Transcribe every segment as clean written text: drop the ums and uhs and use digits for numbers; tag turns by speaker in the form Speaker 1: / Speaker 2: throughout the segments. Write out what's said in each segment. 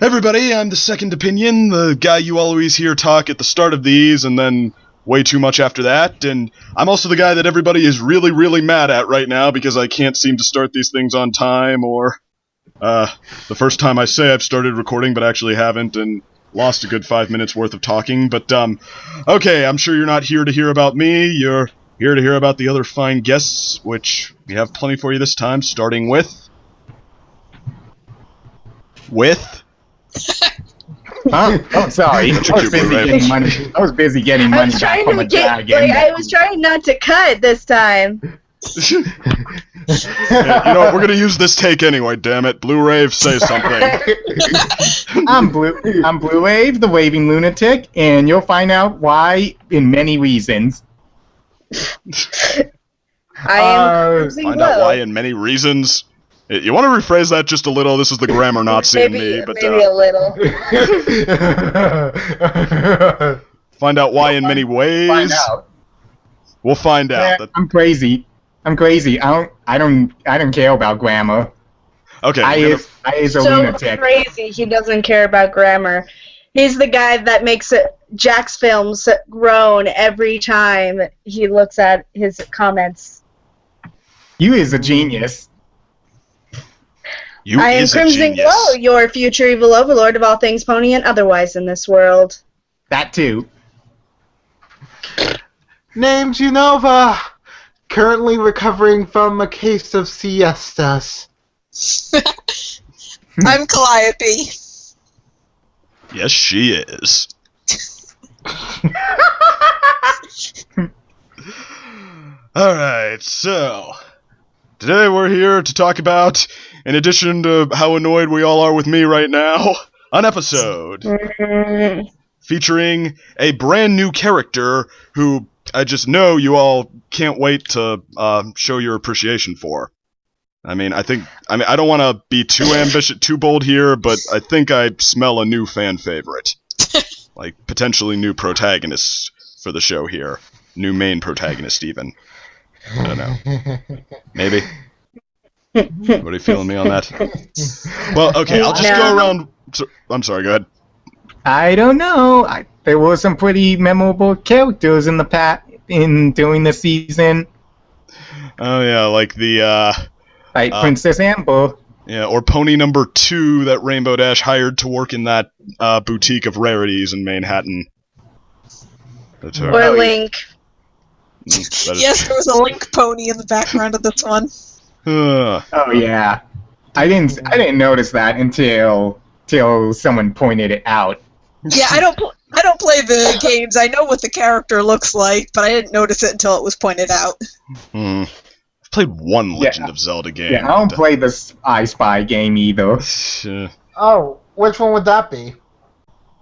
Speaker 1: Everybody, I'm the Second Opinion, the guy you always hear talk at the start of these and then way too much after that, and I'm also the guy that everybody is really, really mad at right now because I can't seem to start these things on time, or, the first time I say I've started recording but actually haven't, and lost a good 5 minutes worth of talking, but, okay, I'm sure you're not here to hear about me, you're here to hear about the other fine guests, which we have plenty for you this time, starting with...
Speaker 2: Oh, sorry. I was busy getting money back from a dragon.
Speaker 3: I was trying not to cut this time.
Speaker 1: Yeah, you know what, we're gonna use this take anyway, damn it. Blue Rave, say something.
Speaker 2: I'm Blue Rave, the Waving Lunatic, and you'll find out why in many reasons.
Speaker 3: I am
Speaker 1: find out why in many reasons. You want to rephrase that just a little? This is the grammar Nazi in me, but
Speaker 3: maybe a little.
Speaker 1: Find out why in many ways.
Speaker 2: Find out.
Speaker 1: We'll find out.
Speaker 2: Yeah, I'm crazy. I don't care about grammar.
Speaker 1: Okay.
Speaker 2: I is a lunatic.
Speaker 3: Crazy. He doesn't care about grammar. He's the guy that makes Jack's films groan every time he looks at his comments.
Speaker 2: You is a genius.
Speaker 1: You
Speaker 3: I am
Speaker 1: is
Speaker 3: Crimson
Speaker 1: a genius.
Speaker 3: Glow, your future evil overlord of all things pony and otherwise in this world.
Speaker 2: That too.
Speaker 4: Named Genova, currently recovering from a case of siestas.
Speaker 5: I'm Calliope.
Speaker 1: Yes, she is. Alright, so... Today we're here to talk about, in addition to how annoyed we all are with me right now, an episode featuring a brand new character who I just know you all can't wait to show your appreciation for. I don't want to be too ambitious, too bold here, but I think I smell a new fan favorite. Like, potentially new protagonist for the show here. New main protagonist, even. I don't know. Maybe? Anybody feeling me on that? Well, okay, I'll just go around... I'm sorry, go ahead.
Speaker 2: I don't know. There were some pretty memorable characters in during the season.
Speaker 1: Oh, yeah, like the,
Speaker 2: Like Princess Amber.
Speaker 1: Yeah, or Pony number 2 that Rainbow Dash hired to work in that boutique of rarities in Manhattan. That's her.
Speaker 3: Or Link.
Speaker 5: Yes, there was a Link pony in the background of this one.
Speaker 2: Oh yeah, I didn't notice that until someone pointed it out.
Speaker 5: Yeah, I don't play the games. I know what the character looks like, but I didn't notice it until it was pointed out.
Speaker 1: I've played one Legend of Zelda game.
Speaker 2: Yeah, I don't play the I Spy game either.
Speaker 4: Oh, which one would that be?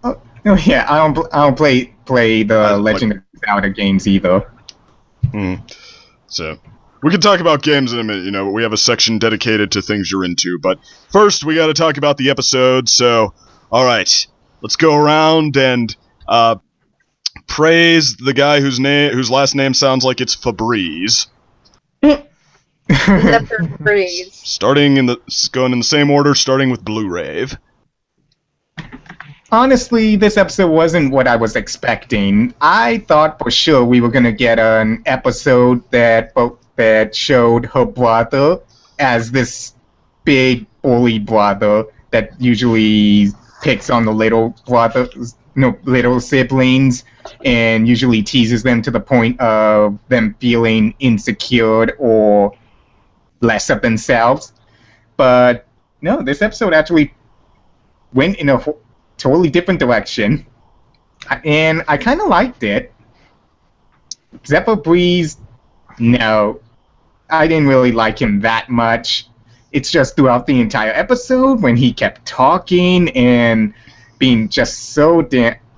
Speaker 2: Oh yeah, I don't play the Legend of Zelda games either.
Speaker 1: So, we can talk about games in a minute, but we have a section dedicated to things you're into. But first, we gotta talk about the episode, so, alright, let's go around and, praise the guy whose last name sounds like it's Febreze.
Speaker 3: Zephyr Breeze.
Speaker 1: Going in the same order, starting with Blue Rave.
Speaker 2: Honestly, this episode wasn't what I was expecting. I thought for sure we were gonna get an episode that showed her brother as this big bully brother that usually picks on the little siblings and usually teases them to the point of them feeling insecure or less of themselves. But no, this episode actually went in a totally different direction, and I kind of liked it. Zephyr Breeze, no, I didn't really like him that much. It's just throughout the entire episode when he kept talking and being just so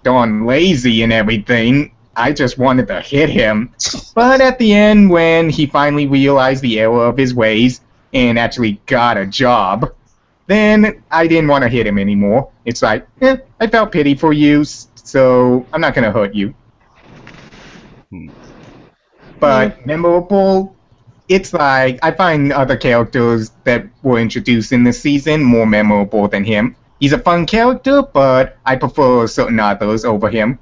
Speaker 2: darn lazy and everything, I just wanted to hit him. But at the end, when he finally realized the error of his ways and actually got a job, then I didn't want to hit him anymore. It's like, I felt pity for you, so I'm not going to hurt you. But memorable, it's like, I find other characters that were introduced in this season more memorable than him. He's a fun character, but I prefer certain others over him.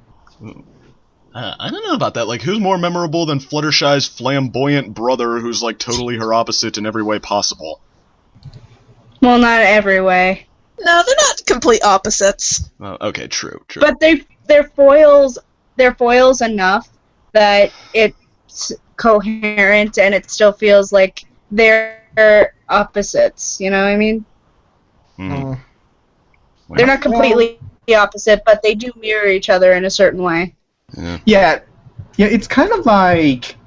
Speaker 1: I don't know about that. Like, who's more memorable than Fluttershy's flamboyant brother, who's like totally her opposite in every way possible?
Speaker 3: Well, not every way.
Speaker 5: No, they're not complete opposites.
Speaker 1: Okay, true.
Speaker 3: But they're foils. They're foils enough that it's coherent and it still feels like they're opposites. You know what I mean?
Speaker 1: Mm.
Speaker 3: They're not completely opposite, but they do mirror each other in a certain way.
Speaker 2: Yeah, it's kind of like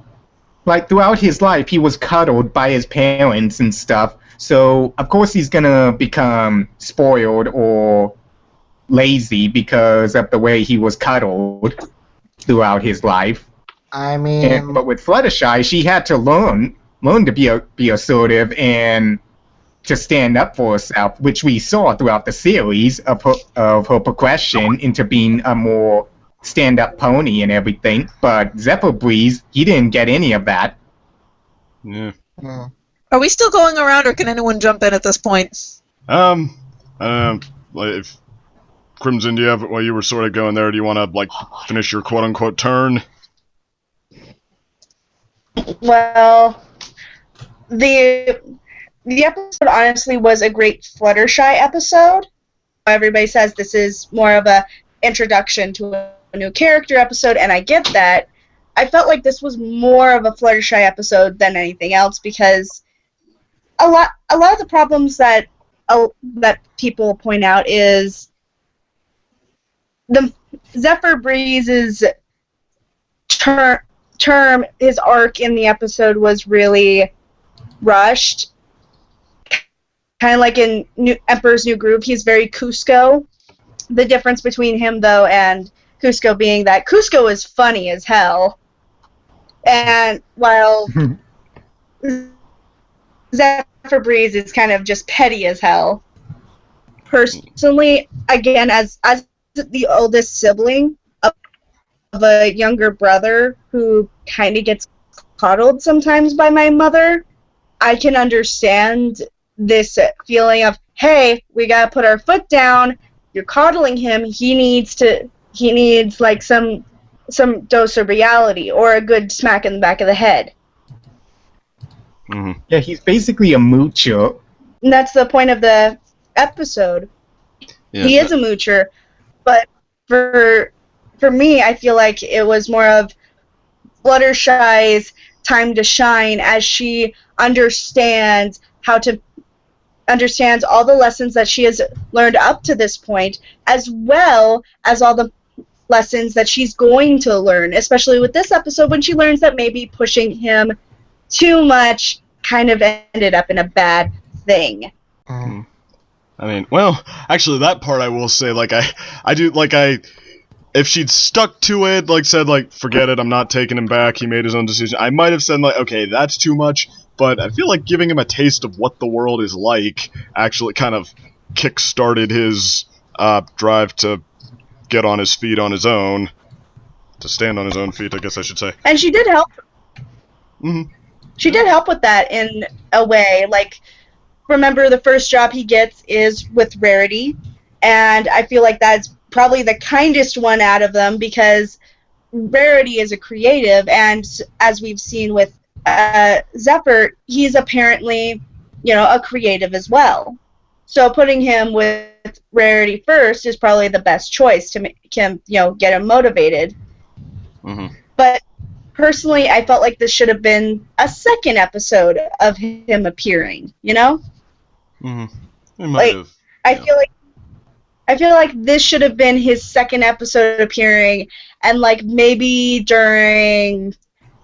Speaker 2: throughout his life, he was cuddled by his parents and stuff. So, of course, he's gonna become spoiled or lazy because of the way he was cuddled throughout his life.
Speaker 4: I mean...
Speaker 2: But with Fluttershy, she had to learn to be assertive and to stand up for herself, which we saw throughout the series of her progression into being a more stand-up pony and everything. But Zephyr Breeze, he didn't get any of that.
Speaker 1: Yeah.
Speaker 5: Are we still going around, or can anyone jump in at this point?
Speaker 1: If Crimson, do you have, while you were sort of going there, do you want to, like, finish your quote-unquote turn?
Speaker 3: Well, the episode honestly was a great Fluttershy episode. Everybody says this is more of a introduction to a new character episode, and I get that. I felt like this was more of a Fluttershy episode than anything else because a lot of the problems that people point out is the Zephyr Breeze's term, his arc in the episode was really rushed. Kind of like in Emperor's New Groove, he's very Cusco. The difference between him, though, and Cusco being that Cusco is funny as hell. And while Zephyr Breeze is kind of just petty as hell. Personally, again, as the oldest sibling of a younger brother who kind of gets coddled sometimes by my mother, I can understand this feeling of, hey, we gotta put our foot down, you're coddling him, he needs like some dose of reality or a good smack in the back of the head.
Speaker 1: Mm-hmm.
Speaker 2: Yeah, he's basically a moocher.
Speaker 3: And that's the point of the episode.
Speaker 1: Yeah,
Speaker 3: he is a moocher, but for me, I feel like it was more of Fluttershy's time to shine as she understands all the lessons that she has learned up to this point, as well as all the lessons that she's going to learn, especially with this episode when she learns that maybe pushing him too much kind of ended up in a bad thing.
Speaker 1: I mean, well, actually, that part I will say, like, if she'd stuck to it, like, said, like, forget it, I'm not taking him back, he made his own decision, I might have said, like, okay, that's too much, but I feel like giving him a taste of what the world is like actually kind of kick-started his drive to get on his feet on his own. To stand on his own feet, I guess I should say.
Speaker 3: And she did help.
Speaker 1: Mm-hmm.
Speaker 3: She did help with that in a way. Like, remember the first job he gets is with Rarity, and I feel like that's probably the kindest one out of them because Rarity is a creative, and as we've seen with Zephyr, he's apparently, a creative as well. So putting him with Rarity first is probably the best choice to make him, get him motivated.
Speaker 1: Mm-hmm.
Speaker 3: But personally, I felt like this should have been a second episode of him appearing,
Speaker 1: Mm-hmm. It might have.
Speaker 3: I feel like this should have been his second episode appearing, and like maybe during,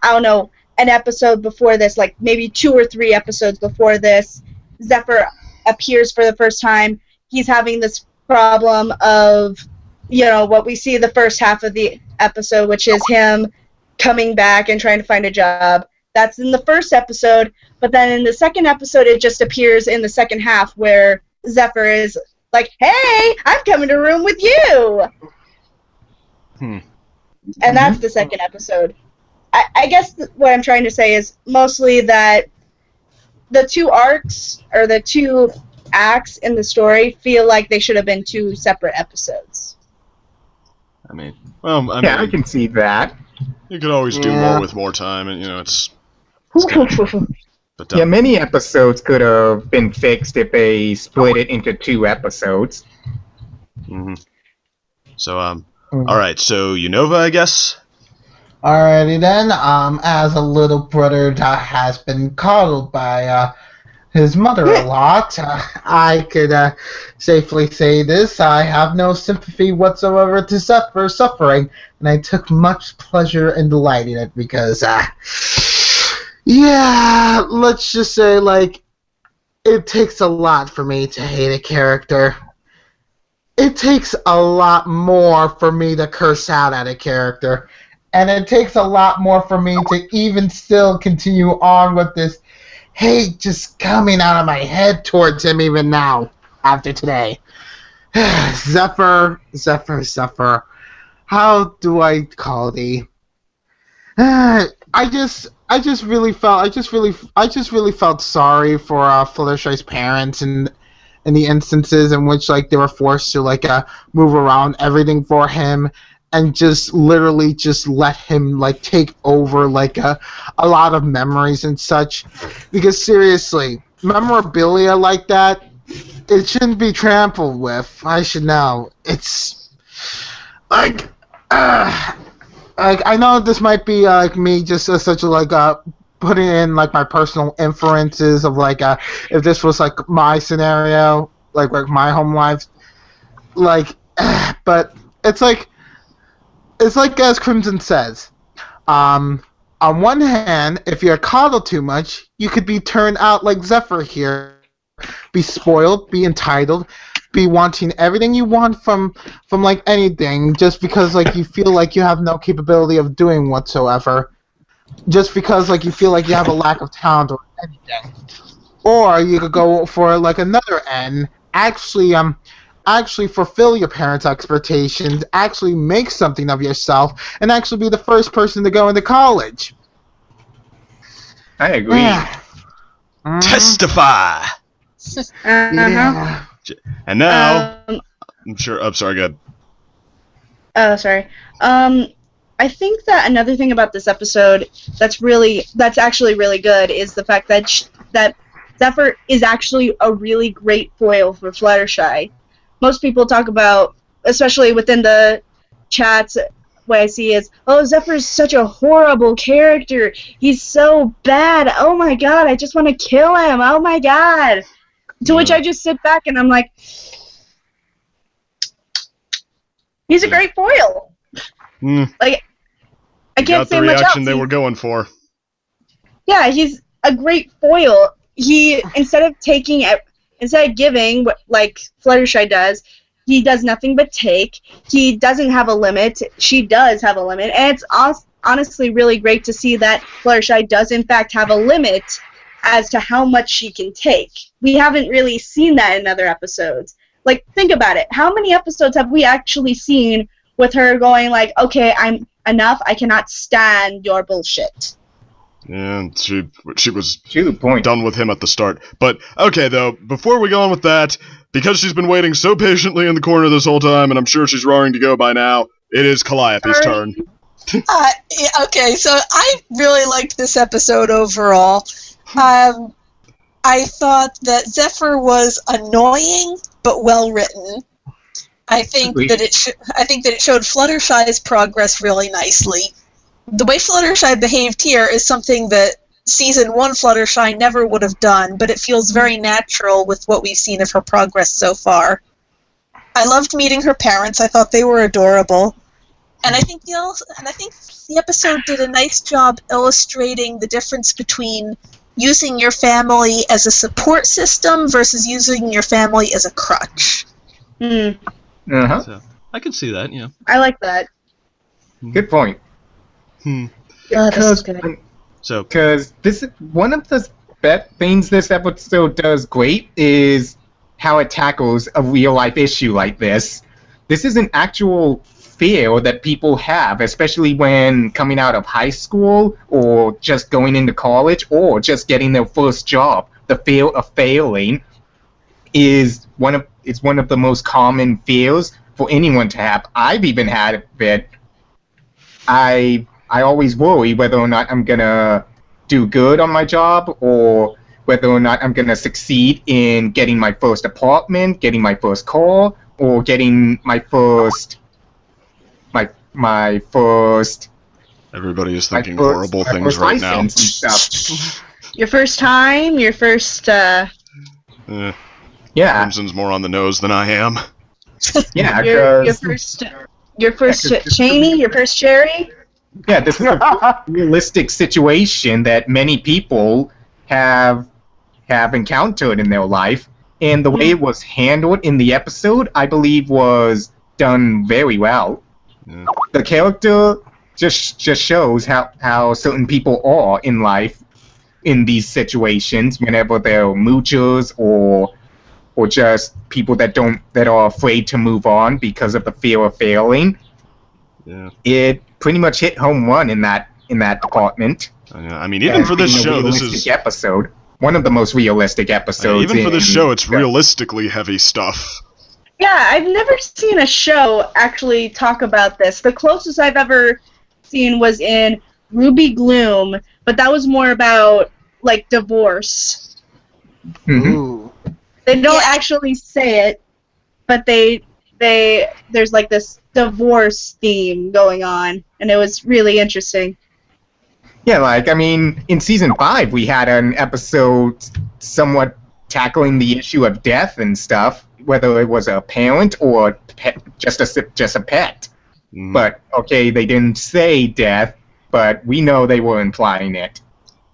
Speaker 3: I don't know, an episode before this, like maybe 2 or 3 episodes before this, Zephyr appears for the first time. He's having this problem of, what we see the first half of the episode, which is him coming back and trying to find a job. That's in the first episode, but then in the second episode, it just appears in the second half where Zephyr is like, hey, I'm coming to room with you! And that's the second episode. I guess what I'm trying to say is mostly that the 2 arcs, or the 2 acts in the story feel like they should have been 2 separate episodes.
Speaker 1: I mean, well, I
Speaker 2: I can see that.
Speaker 1: you could always do
Speaker 4: Yeah.
Speaker 1: more with more time, and it's but
Speaker 2: Yeah, many episodes could have been fixed if they split it into 2 episodes.
Speaker 1: hmm So all right, so Unova, I guess.
Speaker 4: Alrighty then. As a little brother that has been coddled by his mother a lot, I could safely say this: I have no sympathy whatsoever to Zephyr suffering, and I took much pleasure in delighting it because, yeah, let's just say, like, it takes a lot for me to hate a character. It takes a lot more for me to curse out at a character. And it takes a lot more for me to even still continue on with this hate just coming out of my head towards him even now, after today. Zephyr. How do I call thee? I just really felt sorry for Fluttershy's parents and in the instances in which like they were forced to like move around everything for him and just literally just let him like take over like a lot of memories and such, because seriously, memorabilia like that, it shouldn't be trampled with. I should know. It's like I know this might be like me just such a like putting in like my personal inferences of like if this was like my scenario, like my home life, like but it's like as Crimson says, on one hand, if you're coddled too much, you could be turned out like Zephyr here, be spoiled, be entitled, be wanting everything you want from like anything just because like you feel like you have no capability of doing whatsoever. Just because like you feel like you have a lack of talent or anything. Or you could go for like another end, actually fulfill your parents' expectations, actually make something of yourself, and actually be the first person to go into college.
Speaker 2: I agree.
Speaker 4: Yeah.
Speaker 1: Testify.
Speaker 4: Yeah.
Speaker 1: And now, I'm sure. I'm sorry. Go ahead.
Speaker 3: Oh, sorry. I think that another thing about this episode that's actually really good is the fact that that Zephyr is actually a really great foil for Fluttershy. Most people talk about, especially within the chats, what I see is, oh, Zephyr's such a horrible character. He's so bad. Oh my god, I just want to kill him. Oh my god. To which I just sit back and I'm like, he's a great foil. Like, I can't say much else.
Speaker 1: Got the reaction they were going for.
Speaker 3: Yeah, he's a great foil. He instead of giving like Fluttershy does, he does nothing but take. He doesn't have a limit. She does have a limit, and it's honestly really great to see that Fluttershy does in fact have a limit as to how much she can take. We haven't really seen that in other episodes. Like, think about it. How many episodes have we actually seen with her going like, okay, I'm enough, I cannot stand your bullshit?
Speaker 1: Yeah, she was
Speaker 2: To the point.
Speaker 1: done with him at the start. But, okay, though, before we go on with that, because she's been waiting so patiently in the corner this whole time, and I'm sure she's roaring to go by now, it is Calliope's turn.
Speaker 5: Okay, so I really liked this episode overall. I thought that Zephyr was annoying but well written. I think that it showed Fluttershy's progress really nicely. The way Fluttershy behaved here is something that Season 1 Fluttershy never would have done, but it feels very natural with what we've seen of her progress so far. I loved meeting her parents. I thought they were adorable. And I think the episode did a nice job illustrating the difference between using your family as a support system versus using your family as a crutch.
Speaker 2: Uh-huh.
Speaker 1: So, I can see that, yeah.
Speaker 3: I like that.
Speaker 2: Good point.
Speaker 3: Oh, this is good.
Speaker 1: So,
Speaker 2: Because this is one of the best things this episode does great is how it tackles a real-life issue like this. This is an actual fear that people have, especially when coming out of high school or just going into college or just getting their first job. The fear of failing. is one of the most common fears for anyone to have. I've even had it. I always worry whether or not I'm gonna do good on my job, or whether or not I'm gonna succeed in getting my first apartment, getting my first car, or getting my first.
Speaker 1: Everybody is thinking horrible things right now.
Speaker 3: Your first time, your first.
Speaker 2: Yeah.
Speaker 1: Crimson's more on the nose than I am.
Speaker 2: Yeah,
Speaker 3: your first Cheney, your first cherry.
Speaker 2: Yeah, this is a realistic situation that many people have encountered in their life, and the way it was handled in the episode, I believe, was done very well. Yeah. The character just shows how certain people are in life in these situations, whenever they're moochers or just people that are afraid to move on because of the fear of failing. Yeah. It pretty much hit home run in that department.
Speaker 1: I mean, even for this show, this is
Speaker 2: episode, one of the most realistic episodes.
Speaker 1: Even for this show, it's realistically heavy stuff.
Speaker 3: Yeah, I've never seen a show actually talk about this. The closest I've ever seen was in Ruby Gloom, but that was more about, like, divorce.
Speaker 2: Mm-hmm.
Speaker 3: They don't actually say it, but there's, like, this divorce theme going on, and it was really interesting.
Speaker 2: Yeah, like, I mean, in Season 5, we had an episode somewhat tackling the issue of death and stuff, whether it was a parent or just a pet. Mm. But, okay, they didn't say death, but we know they were implying it.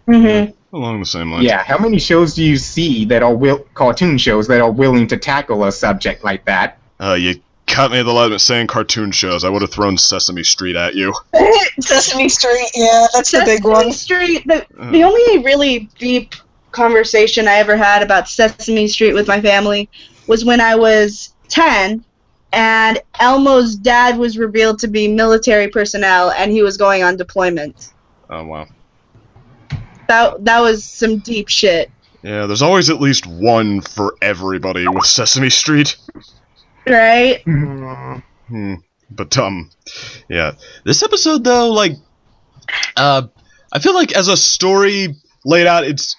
Speaker 3: Mm-hmm.
Speaker 1: Along the same lines.
Speaker 2: Yeah, how many shows do you see that are cartoon shows that are willing to tackle a subject like that?
Speaker 1: You cut me at the limit saying cartoon shows. I would have thrown Sesame Street at you.
Speaker 5: Sesame Street, yeah, that's the big one.
Speaker 3: Sesame Street, the only really deep conversation I ever had about Sesame Street with my family was when I was 10, and Elmo's dad was revealed to be military personnel, and he was going on deployment.
Speaker 1: Oh, wow.
Speaker 3: That was some deep shit.
Speaker 1: Yeah, there's always at least one for everybody with Sesame Street.
Speaker 3: Right?
Speaker 1: But, yeah. This episode, though, like, I feel like as a story laid out, it's,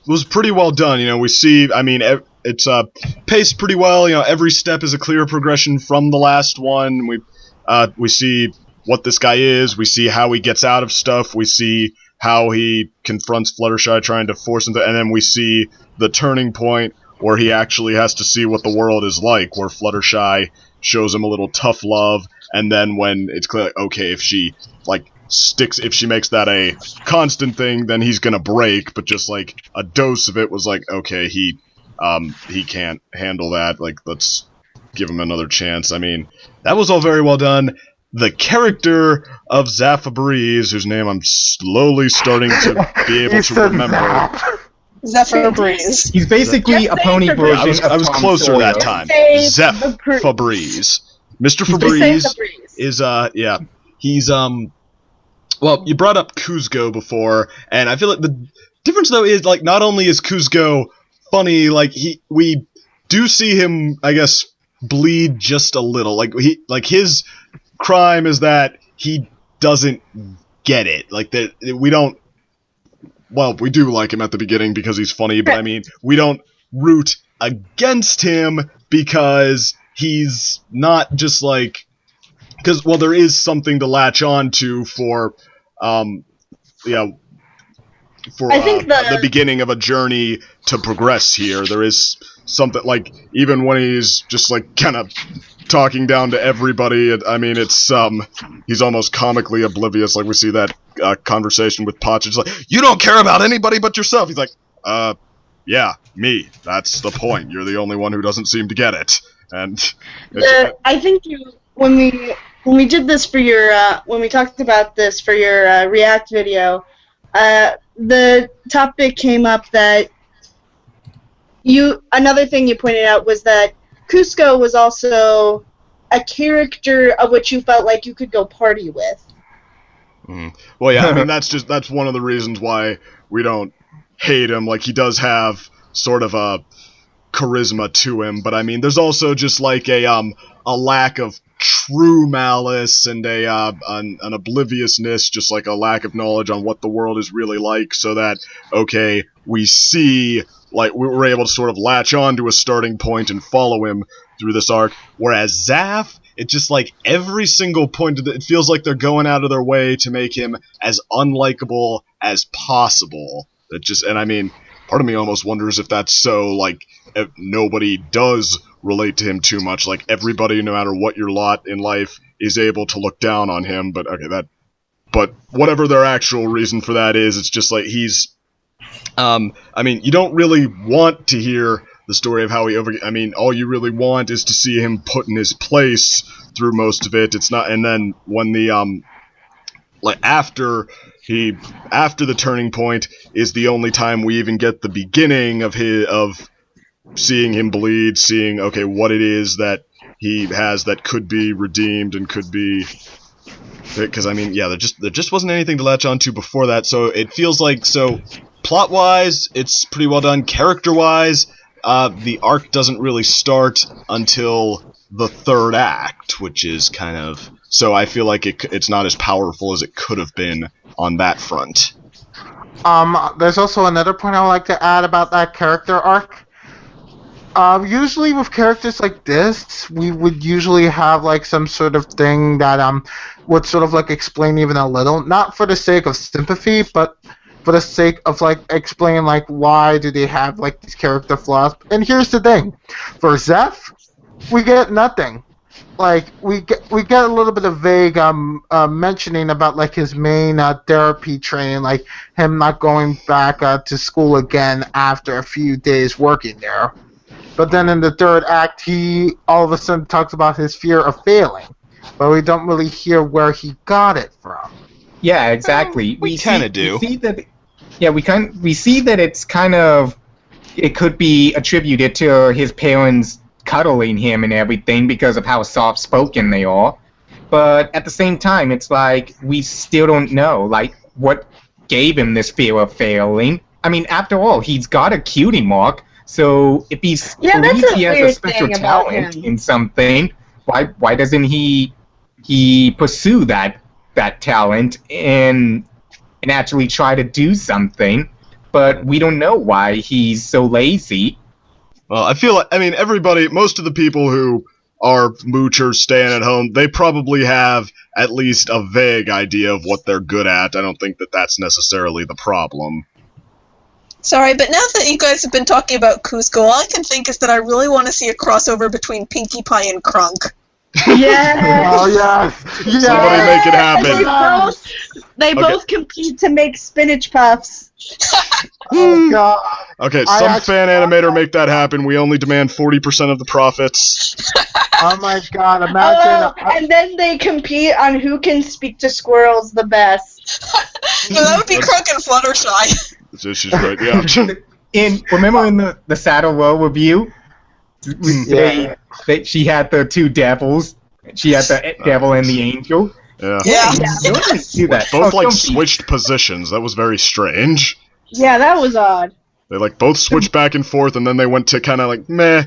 Speaker 1: was pretty well done. You know, we see, I mean, it's, paced pretty well. You know, every step is a clear progression from the last one. We see what this guy is. We see how he gets out of stuff. We see how he confronts Fluttershy trying to force him to, and then we see the turning point where he actually has to see what the world is like, where Fluttershy shows him a little tough love, and then when it's clear, like, okay, if she, like, if she makes that a constant thing, then he's gonna break, but just, like, a dose of it was like, okay, he can't handle that, like, let's give him another chance. I mean, that was all very well done. The character of Zephyr, whose name I'm slowly starting to be able to remember.
Speaker 5: Zephyr Breeze.
Speaker 2: He's basically a pony version of
Speaker 1: I was
Speaker 2: Tom
Speaker 1: closer
Speaker 2: Sawyer.
Speaker 1: that time. Zephyr. Mr. Febreze is, yeah. He's, well, you brought up Kuzco before, and I feel like the difference, though, is, like, not only is Kuzco funny, like, we do see him, I guess, bleed just a little. Like, his crime is that he doesn't get it. Like, that we don't. Well, we do like him at the beginning because he's funny, but I mean, we don't root against him because he's not just like. Because, well, there is something to latch on to for, yeah. For
Speaker 3: I think
Speaker 1: the beginning of a journey to progress here, there is something, like, even when he's just, like, kind of talking down to everybody, I mean, it's, he's almost comically oblivious, like, we see that conversation with Potch, it's like, you don't care about anybody but yourself, he's like, yeah, me, that's the point, you're the only one who doesn't seem to get it, and...
Speaker 3: I think when we did this for your, when we talked about this for your React video, the topic came up that another thing you pointed out was that Kuzco was also a character of which you felt like you could go party with.
Speaker 1: Well, yeah, I mean, that's one of the reasons why we don't hate him. Like, he does have sort of a charisma to him, but I mean, there's also just like a lack of true malice and an obliviousness, just like a lack of knowledge on what the world is really like, so that, okay, we see, like, we were able to sort of latch on to a starting point and follow him through this arc, whereas Zaph, it's just like every single point of it feels like they're going out of their way to make him as unlikable as possible. And I mean, part of me almost wonders if that's so, like, if nobody does relate to him too much. Like, everybody, no matter what your lot in life, is able to look down on him, but whatever their actual reason for that is, it's just like he's, I mean, you don't really want to hear the story of how he I mean, all you really want is to see him put in his place through most of it. It's not, and then when the, like, after the turning point is the only time we even get the beginning of seeing him bleed, seeing, okay, what it is that he has that could be redeemed and could be, because, I mean, yeah, there just wasn't anything to latch onto before that, so it feels like, so, plot-wise, it's pretty well done. Character-wise, the arc doesn't really start until the third act, which is kind of, so I feel like it's not as powerful as it could have been on that front.
Speaker 4: There's also another point I would like to add about that character arc. Usually with characters like this, we would usually have like some sort of thing that would sort of like explain even a little, not for the sake of sympathy, but for the sake of like explaining like why do they have like these character flaws. And here's the thing, for Zeph, we get nothing. Like we get a little bit of vague mentioning about like his main therapy training, like him not going back to school again after a few days working there. But then in the third act, he all of a sudden talks about his fear of failing, but we don't really hear where he got it from.
Speaker 2: Yeah, exactly.
Speaker 1: We kind of do.
Speaker 2: We see that. Yeah, we see that it's kind of, it could be attributed to his parents cuddling him and everything because of how soft-spoken they are. But at the same time, it's like we still don't know, like, what gave him this fear of failing. I mean, after all, he's got a cutie mark. So if he believes he has a special talent in something, why doesn't he pursue that talent and actually try to do something? But we don't know why he's so lazy.
Speaker 1: Well, I feel like, I mean, most of the people who are moochers staying at home, they probably have at least a vague idea of what they're good at. I don't think that that's necessarily the problem.
Speaker 5: Sorry, but now that you guys have been talking about Kuzco, all I can think is that I really want to see a crossover between Pinkie Pie and Krunk.
Speaker 3: Yeah.
Speaker 4: Oh yes.
Speaker 1: Somebody make it happen.
Speaker 3: They both compete to make spinach puffs.
Speaker 4: Oh god.
Speaker 1: Okay, some fan animator make that happen. We only demand 40% of the profits.
Speaker 4: Oh my god, imagine.
Speaker 3: And then they compete on who can speak to squirrels the best.
Speaker 5: No, that would be Krunk and Fluttershy.
Speaker 1: She's right, yeah.
Speaker 2: Remember in the Saddle Row review? She had the two devils. She had the devil and the angel.
Speaker 1: Yeah.
Speaker 2: Do that.
Speaker 1: Both switched positions. That was very strange.
Speaker 3: Yeah, that was odd.
Speaker 1: They both switched back and forth, and then they went to kind of like meh,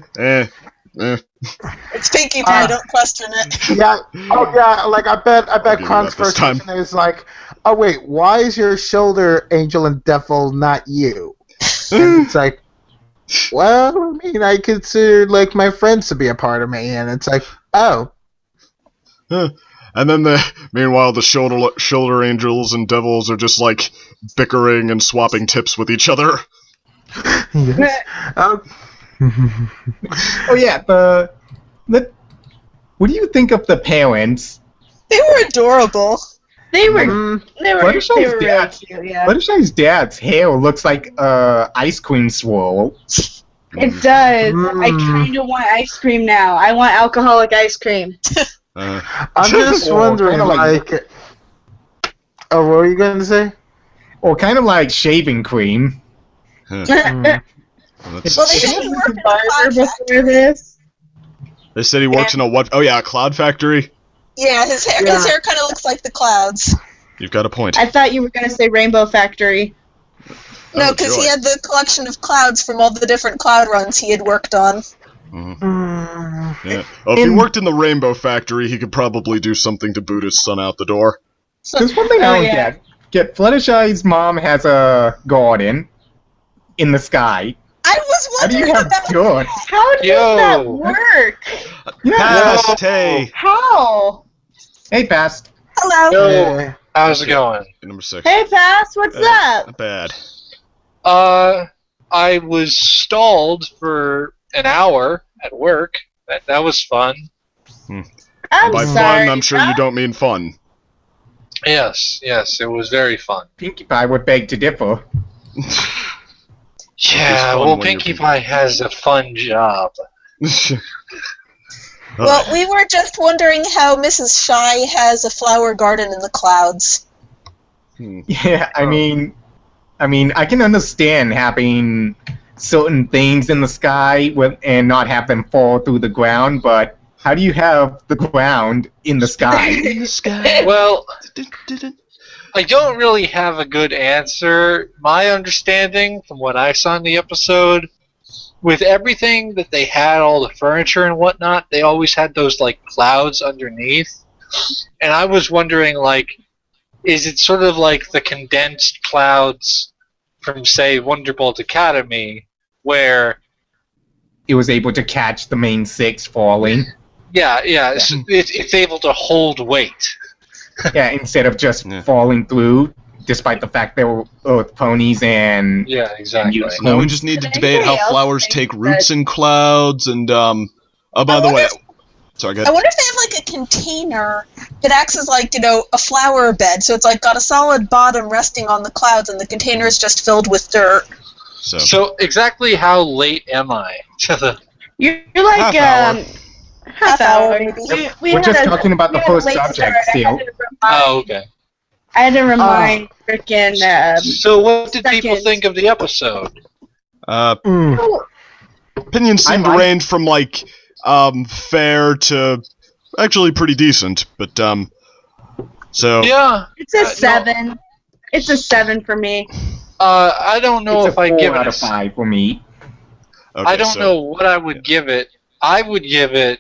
Speaker 5: It's Pinkie Pie. Don't question it.
Speaker 4: Yeah. Oh yeah. Like I bet Krunk's first question is like, oh wait, why is your shoulder angel and devil not you? And it's like, well, I mean, I considered like my friends to be a part of me, and it's like, oh.
Speaker 1: And then meanwhile, the shoulder angels and devils are just like bickering and swapping tips with each other.
Speaker 4: Yes.
Speaker 2: Oh yeah, what do you think of the parents?
Speaker 5: They were adorable.
Speaker 3: They were really cute, yeah.
Speaker 2: Fluttershy's dad's hair looks like ice cream swirl.
Speaker 3: It does. I kind of want ice cream now. I want alcoholic ice cream.
Speaker 4: I'm just wondering, like... Oh, what were you going to say?
Speaker 2: Or kind of like shaving cream.
Speaker 5: Well, they didn't work in the
Speaker 3: before this.
Speaker 1: They said he works in a what? Oh yeah, a cloud factory?
Speaker 5: Yeah, his hair kind of looks like the clouds.
Speaker 1: You've got a point.
Speaker 3: I thought you were going to say Rainbow Factory.
Speaker 5: No,
Speaker 1: Oh,
Speaker 5: because he
Speaker 1: joy.
Speaker 5: had the collection of clouds from all the different cloud runs he had worked on.
Speaker 1: Yeah. Well, if he worked in the Rainbow Factory, he could probably do something to boot his son out the door.
Speaker 2: There's one thing I
Speaker 3: Oh,
Speaker 2: don't
Speaker 3: yeah.
Speaker 2: get. Fluttershy's mom has a garden in the sky.
Speaker 5: I was
Speaker 2: How do you
Speaker 5: wondering
Speaker 2: have
Speaker 5: about
Speaker 2: good?
Speaker 3: How does that work?
Speaker 1: Past, hey.
Speaker 3: How?
Speaker 2: Hey, Past.
Speaker 5: Hello.
Speaker 6: Yo, how's it going?
Speaker 1: Number 6.
Speaker 3: Hey, Pass, what's up?
Speaker 1: Not bad.
Speaker 6: I was stalled for an hour at work. That was fun.
Speaker 3: I'm
Speaker 1: By
Speaker 3: sorry.
Speaker 1: fun, I'm sure you don't mean fun.
Speaker 6: Yes, it was very fun.
Speaker 2: Pinkie Pie would beg to differ.
Speaker 6: Yeah,
Speaker 1: fun
Speaker 6: well,
Speaker 1: when you're
Speaker 6: Pinkie Pie has a fun job.
Speaker 5: Well, we were just wondering how Mrs. Shy has a flower garden in the clouds.
Speaker 2: Yeah, I mean, I can understand having certain things in the sky and not have them fall through the ground, but how do you have the ground in the sky?
Speaker 1: In the sky.
Speaker 6: Well, I don't really have a good answer. My understanding, from what I saw in the episode, with everything that they had, all the furniture and whatnot, they always had those, like, clouds underneath. And I was wondering, like, is it sort of like the condensed clouds from, say, Wonderbolt Academy, where...
Speaker 2: It was able to catch the main six falling.
Speaker 6: Yeah, it's able to hold weight.
Speaker 2: Yeah, instead of just falling through, despite the fact there were earth ponies and...
Speaker 6: Yeah, exactly.
Speaker 2: unicorns.
Speaker 1: Now we just need to debate how
Speaker 3: Anybody else
Speaker 1: flowers
Speaker 3: think
Speaker 1: take roots
Speaker 3: that-
Speaker 1: in clouds, and, oh, by the way... Sorry, go
Speaker 5: I
Speaker 1: ahead.
Speaker 5: wonder if they have like a container that acts as like, a flower bed. So it's like got a solid bottom resting on the clouds and the container is just filled with dirt.
Speaker 6: So exactly how late am I to the...
Speaker 3: You're like,
Speaker 1: Half hour.
Speaker 3: half hour, maybe. We
Speaker 2: We're
Speaker 3: had
Speaker 2: just
Speaker 3: a-
Speaker 2: talking about the
Speaker 3: we had a
Speaker 2: first
Speaker 3: late
Speaker 2: subject
Speaker 3: start.
Speaker 2: still.
Speaker 6: Oh, okay.
Speaker 3: I had to remind frickin'
Speaker 6: So what did people
Speaker 3: second.
Speaker 6: think of the episode?
Speaker 1: Opinions seem to
Speaker 2: I-
Speaker 1: range from, like, fair to actually pretty decent, but, so...
Speaker 6: Yeah,
Speaker 3: It's a
Speaker 6: no.
Speaker 3: 7. It's a 7 for me.
Speaker 6: I don't know
Speaker 2: It's
Speaker 6: if
Speaker 2: a
Speaker 6: I
Speaker 2: 4
Speaker 6: give it
Speaker 2: out
Speaker 6: a...
Speaker 2: of 5 for me.
Speaker 1: Okay,
Speaker 6: I don't
Speaker 1: so-
Speaker 6: know what I would give it. I would give it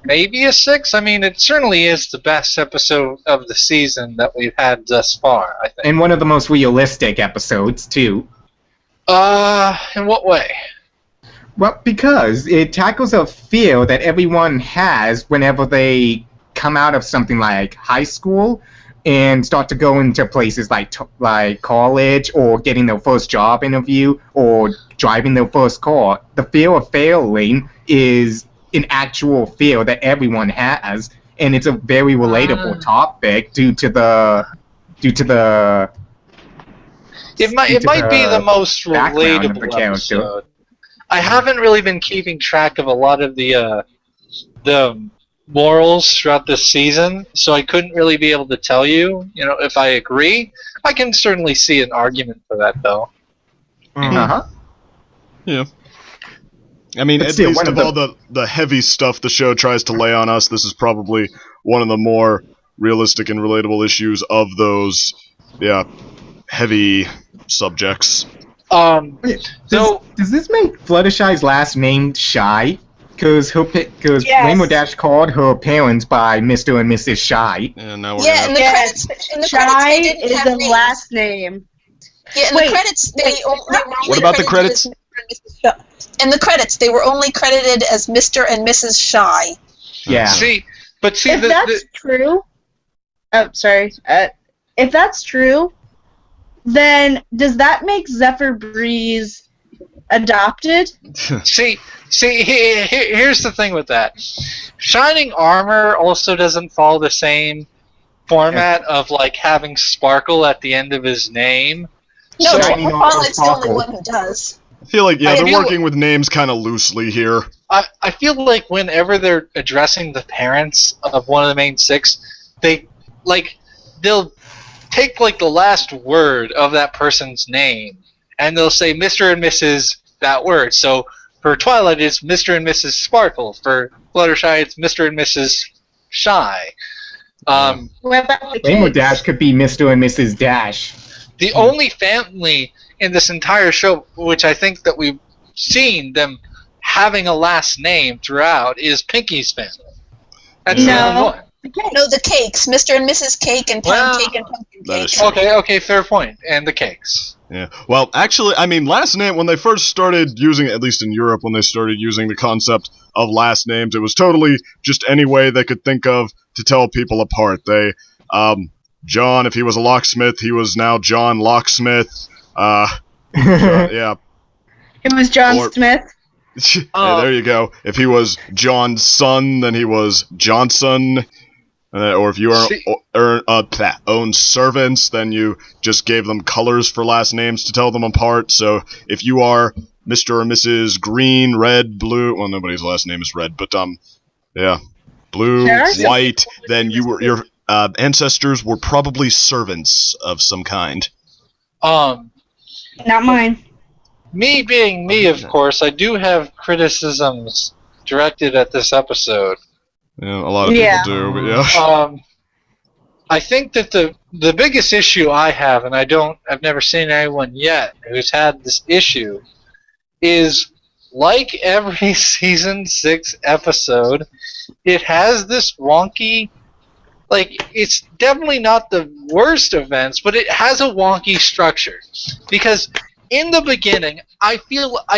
Speaker 6: maybe a 6. I mean, it certainly is the best episode of the season that we've had thus far, I think.
Speaker 2: And one of the most realistic episodes, too.
Speaker 6: In what way?
Speaker 2: Well, because it tackles a fear that everyone has whenever they come out of something like high school and start to go into places like college or getting their first job interview or driving their first car. The fear of failing is an actual fear that everyone has, and it's a very relatable topic due to the
Speaker 6: It might be the most
Speaker 2: background of the
Speaker 6: relatable
Speaker 2: character.
Speaker 6: episode. I haven't really been keeping track of a lot of the morals throughout this season, so I couldn't really be able to tell you, if I agree. I can certainly see an argument for that, though.
Speaker 2: Uh-huh.
Speaker 1: Yeah. I mean,
Speaker 2: But
Speaker 1: at
Speaker 2: still,
Speaker 1: least
Speaker 2: one
Speaker 1: of
Speaker 2: of
Speaker 1: all the heavy stuff the show tries to lay on us, this is probably one of the more realistic and relatable issues of those, heavy subjects.
Speaker 6: So
Speaker 2: Does this make Fluttershy's last name Shy? Because
Speaker 3: Yes.
Speaker 2: Rainbow Dash called her parents by Mr. and Mrs. Shy.
Speaker 1: And now we're
Speaker 5: Yeah, in
Speaker 1: gonna
Speaker 5: the
Speaker 3: Yes.
Speaker 5: credits, they
Speaker 3: Shy
Speaker 5: didn't
Speaker 3: is
Speaker 5: have
Speaker 3: the
Speaker 5: names.
Speaker 3: last name.
Speaker 5: Yeah, in
Speaker 3: Wait,
Speaker 5: the credits, they were only
Speaker 1: What about the
Speaker 5: credited
Speaker 1: credits?
Speaker 5: as Mr. and Mrs. Shy. In the credits, they were only credited as Mr. and Mrs. Shy.
Speaker 2: Yeah.
Speaker 6: see,
Speaker 3: If that's true, oh, sorry. If that's true, then does that make Zephyr Breeze adopted?
Speaker 6: here's the thing with that. Shining Armor also doesn't follow the same format of like having Sparkle at the end of his name.
Speaker 5: No,
Speaker 6: So-
Speaker 2: Shining Armor
Speaker 5: Twilight's the only
Speaker 2: Sparkle.
Speaker 5: one who does.
Speaker 1: I feel like,
Speaker 6: I
Speaker 1: they're
Speaker 6: feel-
Speaker 1: working with names kind of loosely here.
Speaker 6: I feel like whenever they're addressing the parents of one of the main six, they'll take like the last word of that person's name and they'll say Mr. and Mrs. that word. So for Twilight it's Mr. and Mrs. Sparkle. For Fluttershy it's Mr. and Mrs. Shy.
Speaker 3: What about the
Speaker 2: Rainbow
Speaker 3: kids?
Speaker 2: Dash could be Mr. and Mrs. Dash.
Speaker 6: The only family in this entire show, which I think that we've seen them having a last name throughout, is Pinky's family. That's the only one.
Speaker 5: No, the Cakes, Mr. and Mrs. Cake and Pound Cake and Pumpkin
Speaker 1: that is
Speaker 5: Cake.
Speaker 1: true.
Speaker 6: Okay, fair point. And the Cakes.
Speaker 1: Yeah. Well, actually, I mean, last name, when they first started using it, at least in Europe, when they started using the concept of last names, it was totally just any way they could think of to tell people apart. They, John, if he was a locksmith, he was now John Locksmith. Yeah.
Speaker 3: It was John Smith.
Speaker 1: Yeah, there you go. If he was John's son, then he was Johnson. Or if you own servants, then you just gave them colors for last names to tell them apart. So if you are Mr. or Mrs. Green, Red, Blue, well, nobody's last name is Red, but yeah, Blue, White, then your ancestors were probably servants of some kind.
Speaker 3: Not mine.
Speaker 6: Me being me, of course, I do have criticisms directed at this episode.
Speaker 1: Yeah, a lot of people do, but yeah.
Speaker 6: I think that the biggest issue I have, and I've never seen anyone yet who's had this issue, is like every season 6 episode, it has this wonky, like, it's definitely not the worst events, but it has a wonky structure. Because in the beginning, I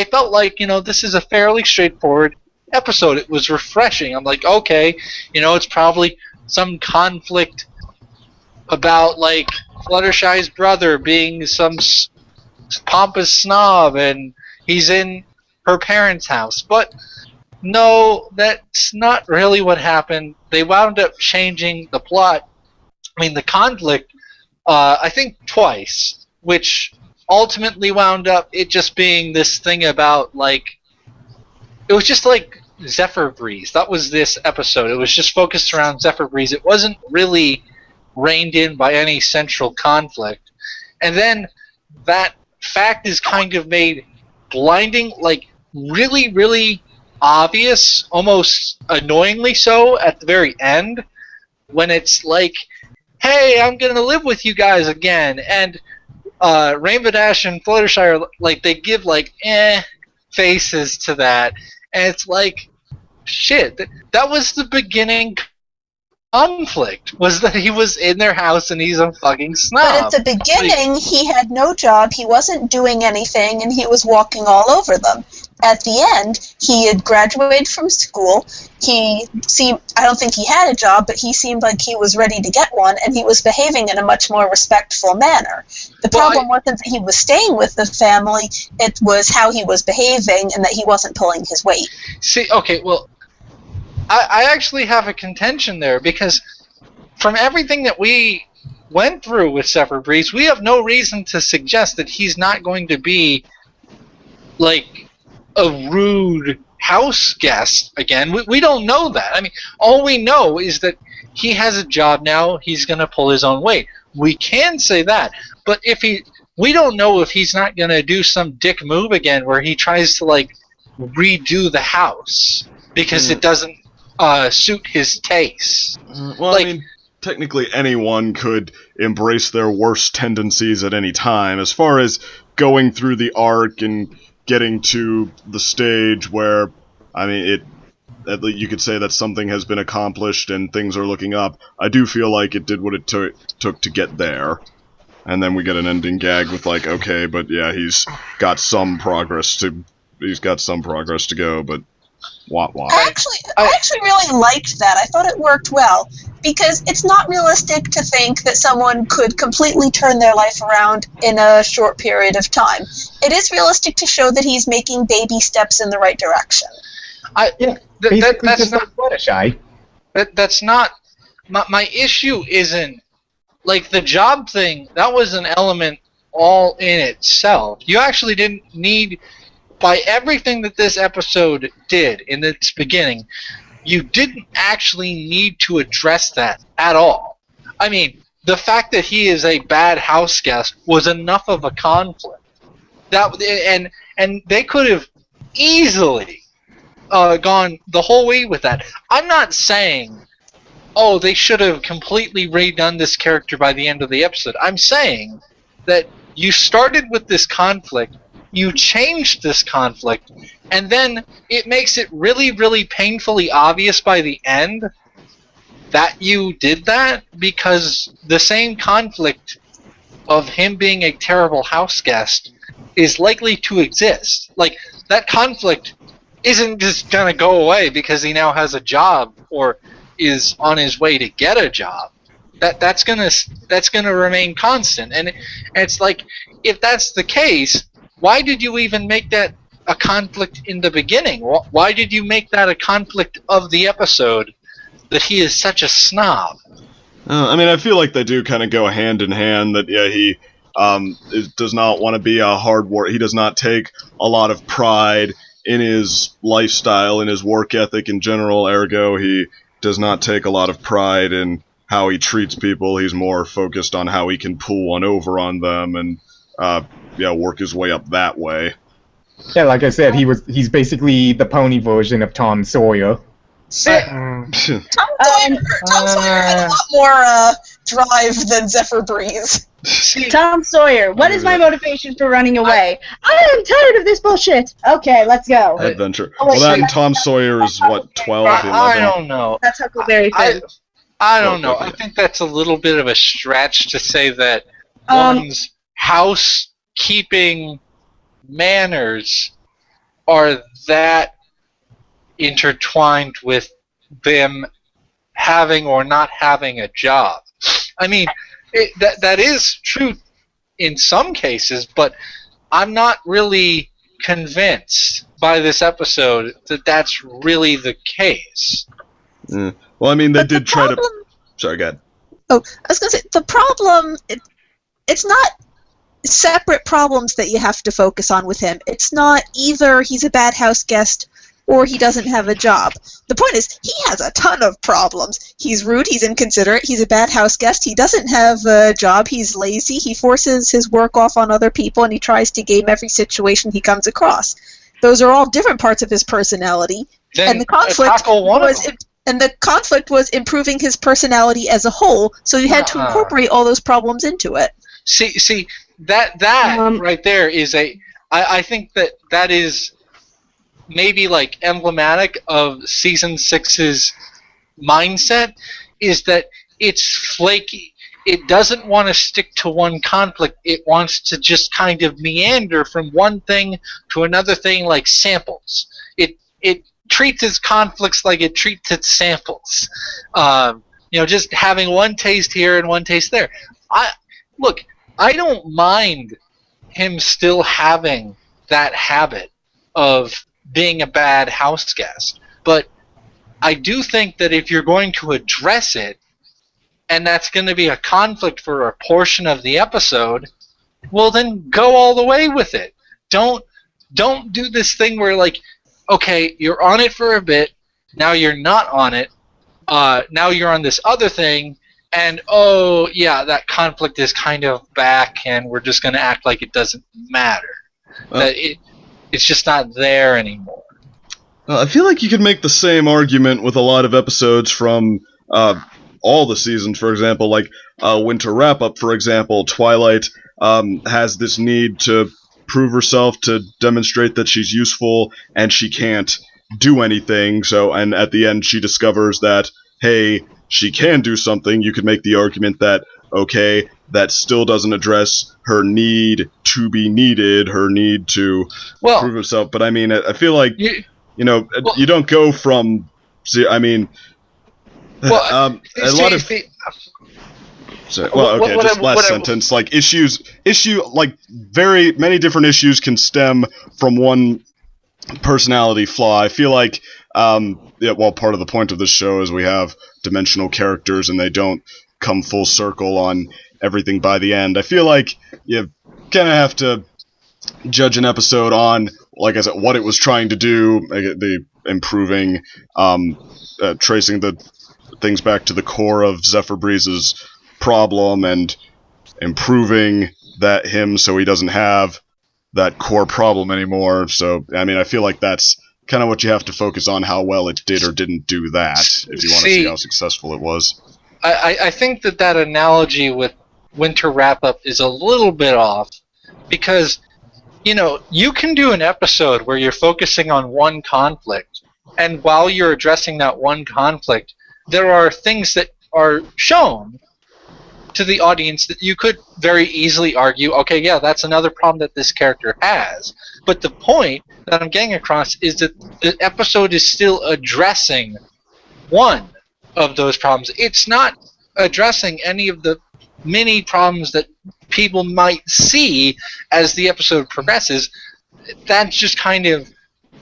Speaker 6: felt like, this is a fairly straightforward episode. It was refreshing. I'm like, okay, it's probably some conflict about, like, Fluttershy's brother being some pompous snob and he's in her parents' house. But no, that's not really what happened. They wound up changing the plot, the conflict, I think twice, which ultimately wound up it just being this thing about, like, it was just like Zephyr Breeze. That was this episode. It was just focused around Zephyr Breeze. It wasn't really reined in by any central conflict. And then that fact is kind of made blinding, like really, really obvious, almost annoyingly so at the very end, when it's like, hey, I'm going to live with you guys again. And Rainbow Dash and Fluttershy are like, they give like faces to that. And it's like, shit, that was the beginning conflict, was that he was in their house and he's a fucking snob.
Speaker 5: But at the beginning, he had no job, he wasn't doing anything, and he was walking all over them. At the end, he had graduated from school, I don't think he had a job, but he seemed like he was ready to get one, and he was behaving in a much more respectful manner. The problem wasn't that he was staying with the family, it was how he was behaving and that he wasn't pulling his weight.
Speaker 6: See, okay, well, I actually have a contention there, because from everything that we went through with Zephyr Breeze, we have no reason to suggest that he's not going to be, like, a rude house guest again. We don't know that. I mean, all we know is that he has a job now, he's going to pull his own weight. We can say that, but we don't know if he's not going to do some dick move again where he tries to, like, redo the house because it doesn't suit his taste.
Speaker 1: Well, like, I mean, technically anyone could embrace their worst tendencies at any time. As far as going through the arc and getting to the stage where, I mean, you could say that something has been accomplished and things are looking up. I do feel like it did what it took to get there. And then we get an ending gag with, like, okay, but yeah, he's got some progress to go, but wah.
Speaker 5: I actually really liked that. I thought it worked well, because it's not realistic to think that someone could completely turn their life around in a short period of time. It is realistic to show that he's making baby steps in the right direction.
Speaker 2: That's not Fluttershy.
Speaker 6: That's not my issue. Isn't, like, the job thing. That was an element all in itself. You actually didn't need, by everything that this episode did in its beginning, you didn't actually need to address that at all. I mean, the fact that he is a bad house guest was enough of a conflict. And they could have easily gone the whole way with that. I'm not saying, oh, they should have completely redone this character by the end of the episode. I'm saying that you started with this conflict, you changed this conflict, and then it makes it really, really painfully obvious by the end that you did that, because the same conflict of him being a terrible house guest is likely to exist. Like, that conflict isn't just gonna go away because he now has a job or is on his way to get a job. That's gonna remain constant. And it's like, if that's the case, why did you even make that a conflict in the beginning? Why did you make that a conflict of the episode, that he is such a snob?
Speaker 1: I mean, I feel like they do kind of go hand in hand. That he does not want to be a hard worker. He does not take a lot of pride in his lifestyle, in his work ethic in general. Ergo, he does not take a lot of pride in how he treats people. He's more focused on how he can pull one over on them and work his way up that way.
Speaker 2: Yeah, like I said, he's basically the pony version of Tom Sawyer.
Speaker 5: Tom Sawyer had a lot more drive than Zephyr Breeze.
Speaker 3: Tom Sawyer, what is my motivation for running away? I am tired of this bullshit. Okay, let's go.
Speaker 1: Adventure. Well, that and Tom Sawyer is, what, 12?
Speaker 6: I don't know.
Speaker 3: That's Huckleberry Finn.
Speaker 6: I don't know. I think that's a little bit of a stretch to say that one's housekeeping manners are that intertwined with them having or not having a job. I mean, that is true in some cases, but I'm not really convinced by this episode that that's really the case.
Speaker 1: Well, I mean, they did try to... Sorry, go ahead.
Speaker 5: Oh, I was going to say, the problem, it's not separate problems that you have to focus on with him. It's not either he's a bad house guest or he doesn't have a job. The point is, he has a ton of problems. He's rude, he's inconsiderate, he's a bad house guest, he doesn't have a job, he's lazy, he forces his work off on other people, and he tries to game every situation he comes across. Those are all different parts of his personality.
Speaker 6: Then
Speaker 5: and the conflict was improving his personality as a whole, so you had to incorporate all those problems into it.
Speaker 6: See, that right there is I think that is maybe like emblematic of season 6's mindset, is that it's flaky. It doesn't want to stick to one conflict. It wants to just kind of meander from one thing to another thing like samples. It treats its conflicts like it treats its samples. Just having one taste here and one taste there. I don't mind him still having that habit of being a bad house guest, but I do think that if you're going to address it, and that's going to be a conflict for a portion of the episode, well, then go all the way with it. Don't do this thing where, like, okay, you're on it for a bit, now you're not on it, now you're on this other thing, and oh yeah, that conflict is kind of back, and we're just going to act like it doesn't matter. It's just not there anymore.
Speaker 1: I feel like you could make the same argument with a lot of episodes from all the seasons. For example, like Winter Wrap-Up, for example, Twilight has this need to prove herself, to demonstrate that she's useful, and she can't do anything. So, and at the end she discovers that, hey, she can do something. You could make the argument that, okay, that still doesn't address her need to be needed, her need to prove herself. But I mean, I feel like, you don't go from... I mean... a lot of... So, last sentence. Like, very many different issues can stem from one personality flaw. I feel like, part of the point of this show is we have dimensional characters and they don't come full circle on everything by the end. I feel like you kind of have to judge an episode on, like I said, what it was trying to do, the improving, tracing the things back to the core of Zephyr Breeze's problem and improving him so he doesn't have that core problem anymore. So, I mean, I feel like that's kind of what you have to focus on, how well it did or didn't do that, if you want to see how successful it was.
Speaker 6: I think that analogy with Winter Wrap-Up is a little bit off, because, you can do an episode where you're focusing on one conflict, and while you're addressing that one conflict, there are things that are shown to the audience that you could very easily argue, okay, yeah, that's another problem that this character has. But the point that I'm getting across is that the episode is still addressing one of those problems. It's not addressing any of the many problems that people might see as the episode progresses. That's just kind of,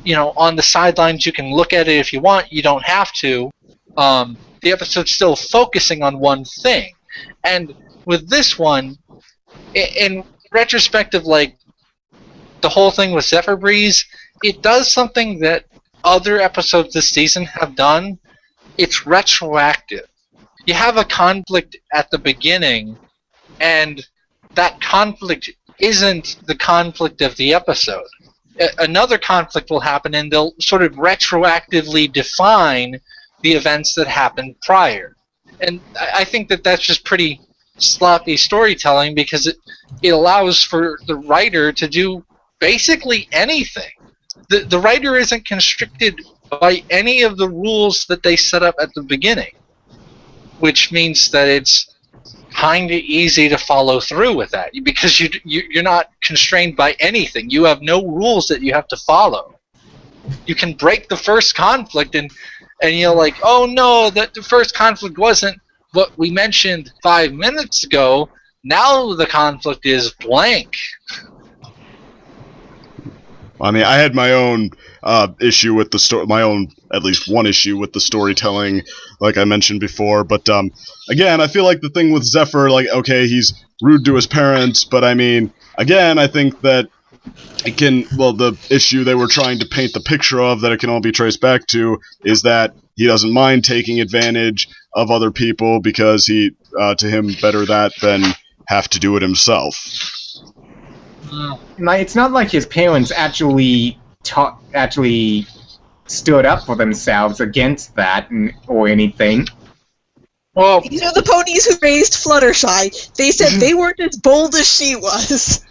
Speaker 6: on the sidelines. You can look at it if you want. You don't have to. The episode's still focusing on one thing. And with this one, in retrospective, like the whole thing with Zephyr Breeze, it does something that other episodes this season have done. It's retroactive. You have a conflict at the beginning, and that conflict isn't the conflict of the episode. Another conflict will happen, and they'll sort of retroactively define the events that happened prior. And I think that that's just pretty sloppy storytelling, because it allows for the writer to do basically anything. The writer isn't constricted by any of the rules that they set up at the beginning, which means that it's kind of easy to follow through with that, because you're not constrained by anything. You have no rules that you have to follow. You can break the first conflict and you're like, oh no, that the first conflict wasn't what we mentioned 5 minutes ago. Now the conflict is blank.
Speaker 1: I mean, I had my own issue with the story, at least one issue with the storytelling, like I mentioned before. But again, I feel like the thing with Zephyr, like, okay, he's rude to his parents, but I mean, again, I think that the issue they were trying to paint the picture of, that it can all be traced back to, is that he doesn't mind taking advantage of other people, because to him, better that than have to do it himself.
Speaker 2: It's not like his parents actually stood up for themselves against that or anything.
Speaker 5: Well, the ponies who raised Fluttershy, they said they weren't as bold as she was.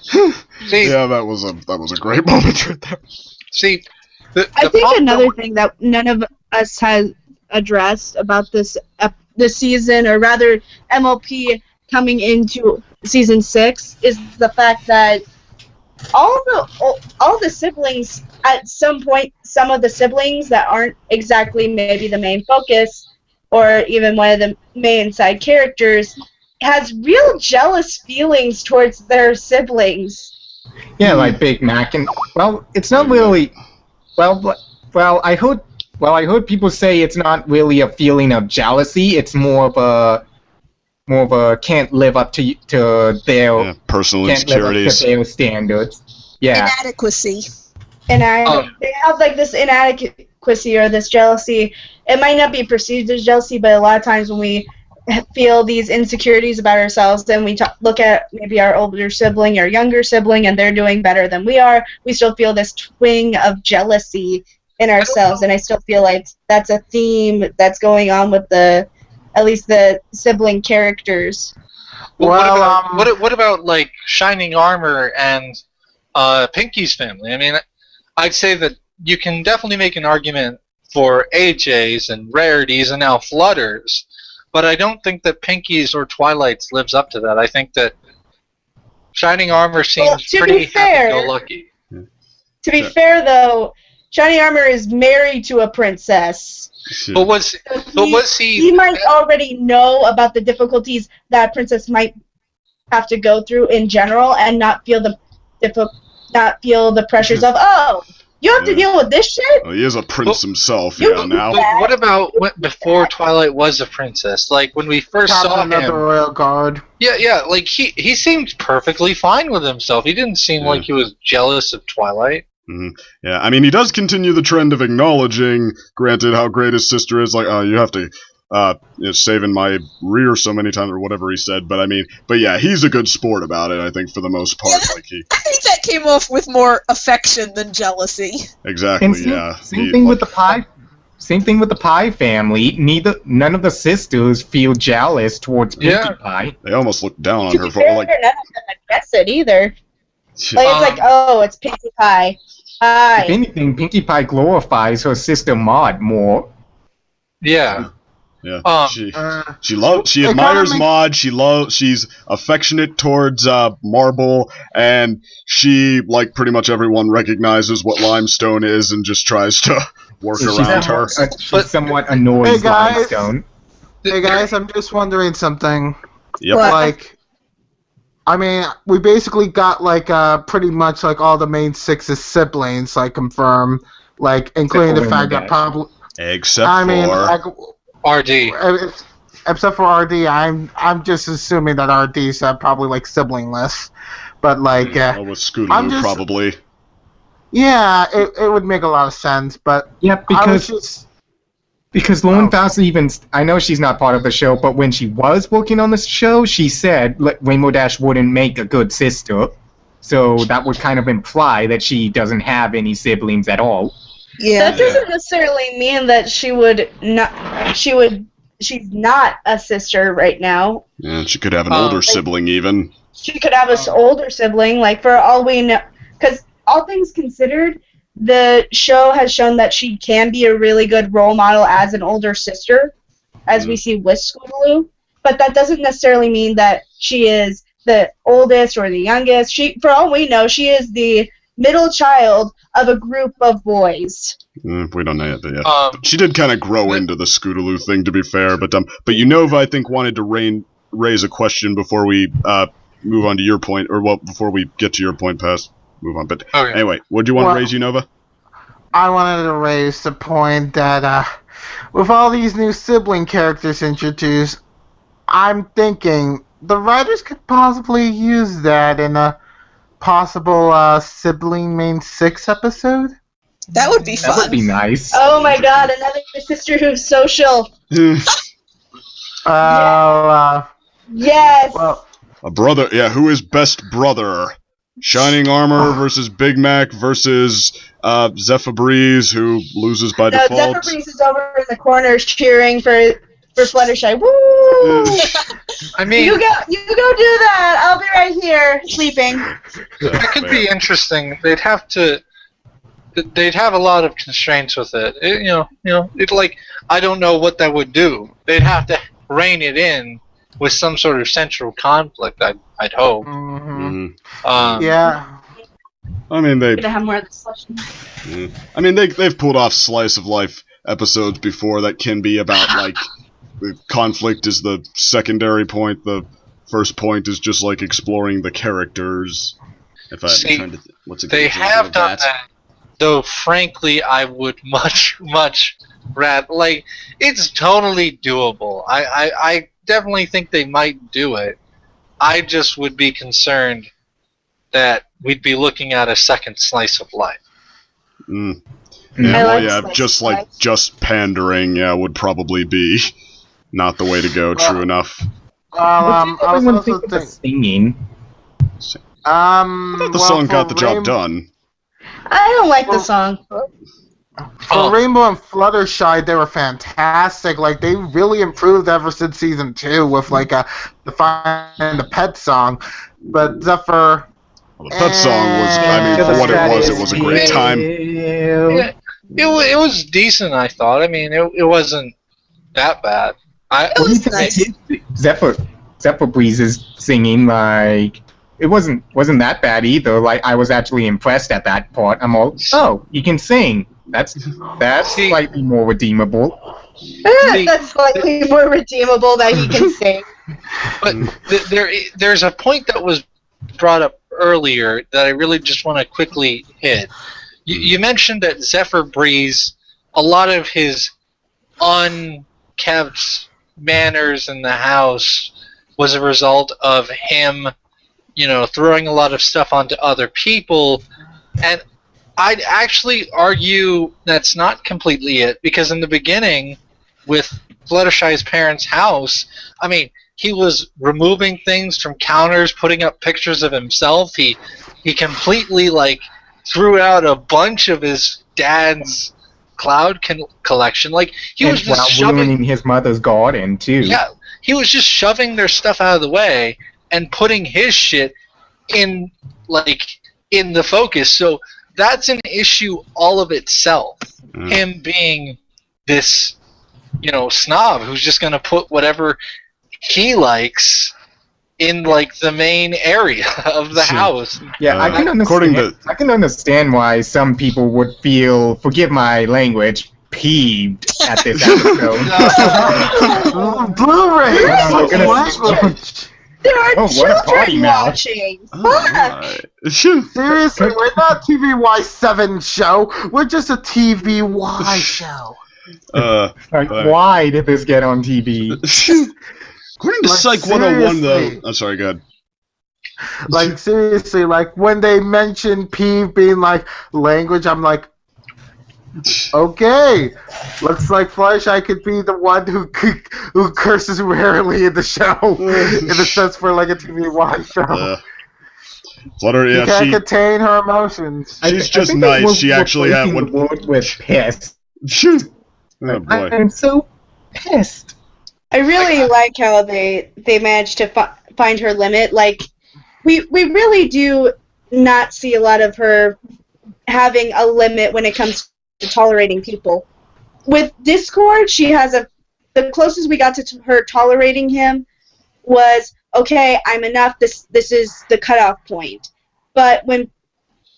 Speaker 6: See,
Speaker 1: yeah, that was a great moment right there.
Speaker 6: See,
Speaker 3: I think another thing that none of us has addressed about this season, or rather MLP coming into season 6, is the fact that all the siblings, at some point, some of the siblings that aren't exactly maybe the main focus, or even one of the main side characters, has real jealous feelings towards their siblings.
Speaker 2: Yeah, like Big Mac, and it's not really. I heard people say it's not really a feeling of jealousy. It's more of a can't live up to their
Speaker 1: personal insecurities,
Speaker 2: to their standards. Yeah,
Speaker 5: inadequacy.
Speaker 3: And they have like this inadequacy or this jealousy. It might not be perceived as jealousy, but a lot of times when we feel these insecurities about ourselves, then we look at maybe our older sibling or younger sibling, and they're doing better than we are. We still feel this twinge of jealousy in ourselves, and I still feel like that's a theme that's going on with at least the sibling characters.
Speaker 6: What about like Shining Armor and Pinky's family? I mean, I'd say that you can definitely make an argument for AJ's and Rarity's and now Flutter's, but I don't think that Pinky's or Twilight's lives up to that. I think that Shining Armor seems pretty happy-go-lucky.
Speaker 3: To be fair, though, Shining Armor is married to a princess.
Speaker 6: But was he?
Speaker 3: He might already know about the difficulties that a princess might have to go through in general, and not feel the pressures of, oh, you have to deal with this shit.
Speaker 1: Well, he is a prince himself, now.
Speaker 6: But what about before Twilight was a princess? Like when we first saw him,
Speaker 4: the royal guard.
Speaker 6: Yeah. Like he seemed perfectly fine with himself. He didn't seem like he was jealous of Twilight.
Speaker 1: Mm-hmm. Yeah, I mean, he does continue the trend of acknowledging, granted, how great his sister is. Like, oh, you have to saving my rear so many times, or whatever he said. But yeah, he's a good sport about it, I think, for the most part.
Speaker 5: Yeah, I think that came off with more affection than jealousy.
Speaker 1: Exactly.
Speaker 2: Same thing with the pie. Same thing with the Pie family. None of the sisters feel jealous towards Pinkie Pie.
Speaker 1: They almost look down on her for
Speaker 3: none of them address it either. Like it's like, oh, it's Pinkie Pie. Hi.
Speaker 2: If anything, Pinkie Pie glorifies her sister Maud more.
Speaker 6: Yeah.
Speaker 1: Yeah. She admires Maud. She's affectionate towards Marble, and she, like pretty much everyone, recognizes what limestone is and just tries to work around her.
Speaker 2: She's somewhat annoys limestone.
Speaker 4: Hey guys, I'm just wondering something.
Speaker 1: Yep.
Speaker 4: Like, I mean, we basically got like pretty much like all the main 6 siblings like confirmed, like including the fact that probably
Speaker 1: except
Speaker 6: RD.
Speaker 4: Except for RD, I'm just assuming that RD's probably like siblingless, but like
Speaker 1: with Scootaloo probably.
Speaker 4: Yeah, it would make a lot of sense, but
Speaker 2: yeah, because Lowenthal even, I know she's not part of the show, but when she was working on the show, she said Rainbow Dash wouldn't make a good sister, so that would kind of imply that she doesn't have any siblings at all.
Speaker 3: Yeah. That doesn't necessarily mean that she's not a sister right now.
Speaker 1: Yeah, she could have an older sibling even.
Speaker 3: She could have an older sibling, like for all we know, because all things considered, the show has shown that she can be a really good role model as an older sister, as we see with Scootaloo, but that doesn't necessarily mean that she is the oldest or the youngest. For all we know, she is the middle child of a group of boys.
Speaker 1: We don't know yet. She did kind of grow into the Scootaloo thing, to be fair. But Unova, I think, wanted to raise a question before we move on to your point, or before we get to your point, move on. But anyway, what do you want to raise, Unova?
Speaker 4: I wanted to raise the point that with all these new sibling characters introduced, I'm thinking the writers could possibly use that in a possible sibling main 6 episode.
Speaker 5: That would be fun.
Speaker 2: That would be nice.
Speaker 3: Oh my god, another sister who's social. Yes.
Speaker 4: Well,
Speaker 1: a brother, yeah. Who is best brother? Shining Armor versus Big Mac versus Zephyr Breeze, who loses by default.
Speaker 3: Zephyr Breeze is over in the corner cheering for Fluttershy. Woo!
Speaker 6: I mean,
Speaker 3: you go do that. I'll be right here sleeping.
Speaker 6: It could be interesting. They'd have a lot of constraints with it. It's like, I don't know what that would do. They'd have to rein it in with some sort of central conflict, I'd hope.
Speaker 4: Yeah.
Speaker 1: I mean,
Speaker 3: have more of this session.
Speaker 1: I mean, they've pulled off slice of life episodes before that can be about like the conflict is the secondary point. The first point is just like exploring the characters.
Speaker 6: They have done that. Though, frankly, I would much rather... Like, it's totally doable. I definitely think they might do it. I just would be concerned that we'd be looking at a second slice of life.
Speaker 1: Just pandering, would probably be not the way to go, true enough.
Speaker 4: I was also
Speaker 2: singing.
Speaker 1: I thought the song got the job done.
Speaker 3: I don't like the song.
Speaker 4: For Rainbow and Fluttershy, they were fantastic. Like, they really improved ever since season 2 with like the Find the Pet song. But Zephyr.
Speaker 1: Well, the Pet song was, for what it was a great time.
Speaker 6: Yeah, it was decent, I thought. I mean, it wasn't that bad.
Speaker 5: It was nice.
Speaker 2: Zephyr Breeze's singing, like, it wasn't that bad either. Like, I was actually impressed at that part. I'm all, oh, he can sing. That's slightly more redeemable.
Speaker 3: That's slightly more redeemable that he can sing.
Speaker 6: But there's a point that was brought up earlier that I really just want to quickly hit. You mentioned that Zephyr Breeze, a lot of his unkept manners in the house was a result of him, throwing a lot of stuff onto other people, and I'd actually argue that's not completely it, because in the beginning, with Fluttershy's parents' house, I mean, he was removing things from counters, putting up pictures of himself. He completely, like, threw out a bunch of his dad's cloud collection. Like, he was just
Speaker 2: ruining his mother's garden, too.
Speaker 6: Yeah, he was just shoving their stuff out of the way and putting his shit in, like, in the focus. So that's an issue all of itself. Him being this, snob who's just going to put whatever he likes in like the main area of the house.
Speaker 2: Yeah, I can understand why some people would feel, forgive my language, peeved at this episode.
Speaker 4: Blu-ray.
Speaker 3: There are
Speaker 2: what a party
Speaker 3: children
Speaker 2: mouth.
Speaker 3: watching.
Speaker 4: Seriously, we're not a TVY7 show. We're just a TVY show.
Speaker 2: Why did this get on TV?
Speaker 1: According to Psych 101, though... Oh, sorry, go ahead.
Speaker 4: Like, seriously, like, when they mention peeve being, like, language, I'm like, okay. Looks like Fluttershy could be the one who curses rarely in the show, in the sense for, like, a TVY show.
Speaker 1: Flutter,
Speaker 4: she can't contain her emotions.
Speaker 1: She's just nice. She actually had one...
Speaker 2: word with pissed.
Speaker 1: Oh, boy.
Speaker 2: I'm so pissed.
Speaker 3: I really like how they managed to find her limit. Like, we really do not see a lot of her having a limit when it comes to tolerating people. With Discord, she has the closest we got to her tolerating him was, okay, I'm enough. This is the cutoff point. But when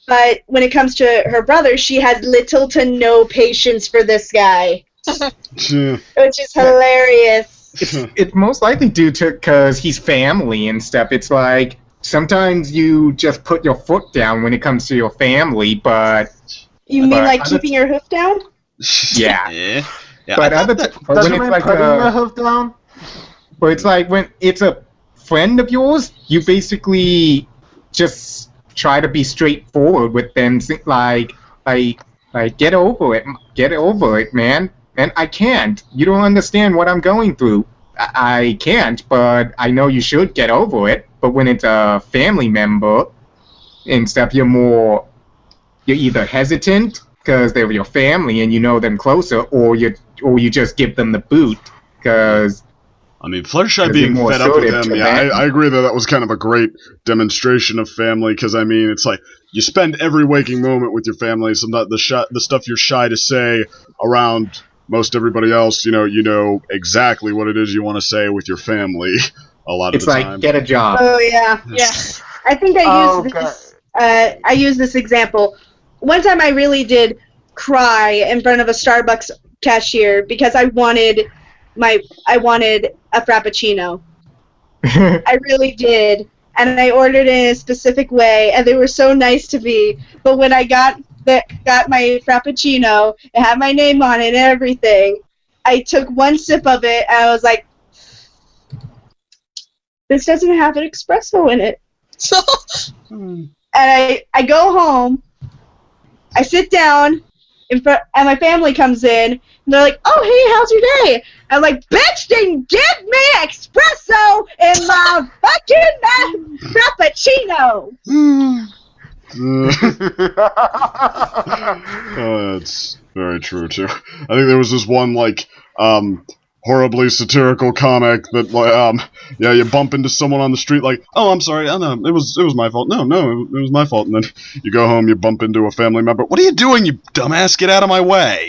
Speaker 3: it comes to her brother, she has little to no patience for this guy, which is hilarious.
Speaker 2: It's most likely due to because he's family and stuff. It's like sometimes you just put your foot down when it comes to your family, but
Speaker 3: you mean like keeping your hoof down?
Speaker 2: Yeah.
Speaker 1: Yeah.
Speaker 2: But
Speaker 4: when it's like putting your hoof down.
Speaker 2: But it's like when it's a friend of yours, you basically just try to be straightforward with them. Like get over it, man. And I can't. You don't understand what I'm going through. I can't, but I know you should get over it. But when it's a family member and stuff, you're either hesitant because they're your family and you know them closer, or you just give them the boot because.
Speaker 1: I mean, Fluttershy being fed up with him, I agree that was kind of a great demonstration of family, because, I mean, it's like, you spend every waking moment with your family, sometimes the stuff you're shy to say around most everybody else, you know exactly what it is you want to say with your family a lot of the time.
Speaker 2: It's like, get a job.
Speaker 3: Oh, yeah. I think I used this example. One time I really did cry in front of a Starbucks cashier because I wanted a Frappuccino. I really did. And I ordered it in a specific way, and they were so nice to me. But when I got my Frappuccino, it had my name on it and everything, I took one sip of it, and I was like, this doesn't have an espresso in it. And I go home, I sit down, and my family comes in, and they're like, oh, hey, how's your day? I'm like, bitch, then give me espresso in my fucking Frappuccino!
Speaker 1: Oh, that's very true, too. I think there was this one, like, horribly satirical comic that, you bump into someone on the street, like, oh, I'm sorry, oh, no, it was my fault. No, it was my fault. And then you go home, you bump into a family member. What are you doing, you dumbass? Get out of my way.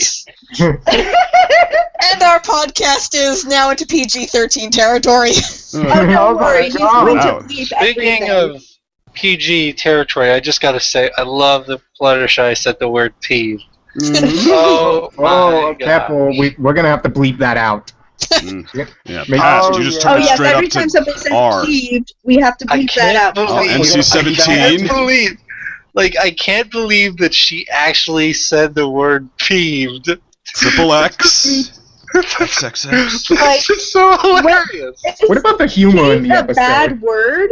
Speaker 5: And our podcast is now into PG-13 territory.
Speaker 3: Oh, don't worry, he's going to bleep
Speaker 6: Speaking of PG territory, I just gotta say, I love that Fluttershy said the word peeve. Oh, my God.
Speaker 2: Careful, we're gonna have to bleep that out.
Speaker 1: Yeah, you just turn it straight
Speaker 3: every
Speaker 1: up
Speaker 3: time
Speaker 1: to
Speaker 3: somebody says
Speaker 1: R.
Speaker 3: peeved, we have to bleep that out.
Speaker 1: NC-17.
Speaker 6: I can't believe that she actually said the word peeved.
Speaker 1: Triple X. XXX.
Speaker 3: Like,
Speaker 6: It's so hilarious.
Speaker 2: What about the humor in the
Speaker 3: a
Speaker 2: episode?
Speaker 3: bad word?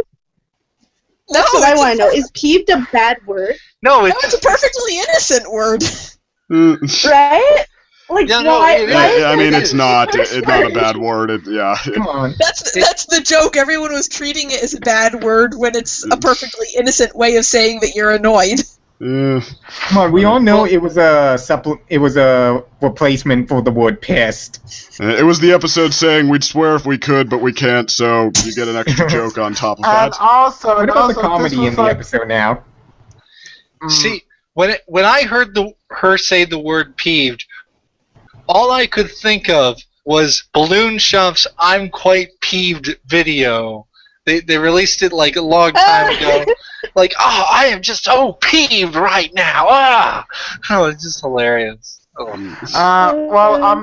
Speaker 5: No,
Speaker 3: That's what I want to know. Is peeved a bad word?
Speaker 6: No,
Speaker 5: it's a perfectly innocent word.
Speaker 3: Right? Like,
Speaker 6: Yeah, no,
Speaker 3: why?
Speaker 6: it is.
Speaker 3: why is
Speaker 1: I mean,
Speaker 3: that
Speaker 1: it's
Speaker 3: a
Speaker 1: not
Speaker 3: curse
Speaker 1: not a
Speaker 3: word?
Speaker 1: bad word.
Speaker 2: Come on.
Speaker 5: That's the joke. Everyone was treating it as a bad word when it's a perfectly innocent way of saying that you're annoyed.
Speaker 2: Come on, we all know it was a replacement for the word pissed.
Speaker 1: It was the episode saying we'd swear if we could, but we can't, so you get an extra joke on top of
Speaker 4: And
Speaker 1: that.
Speaker 4: also,
Speaker 2: What about the comedy in the episode now?
Speaker 6: See, when I heard her say the word peeved, all I could think of was Balloon Shuff's "I'm Quite Peeved" video. They released it like a long time ago. Like, oh, I am just so peeved right now. Oh, it's just hilarious. Oh.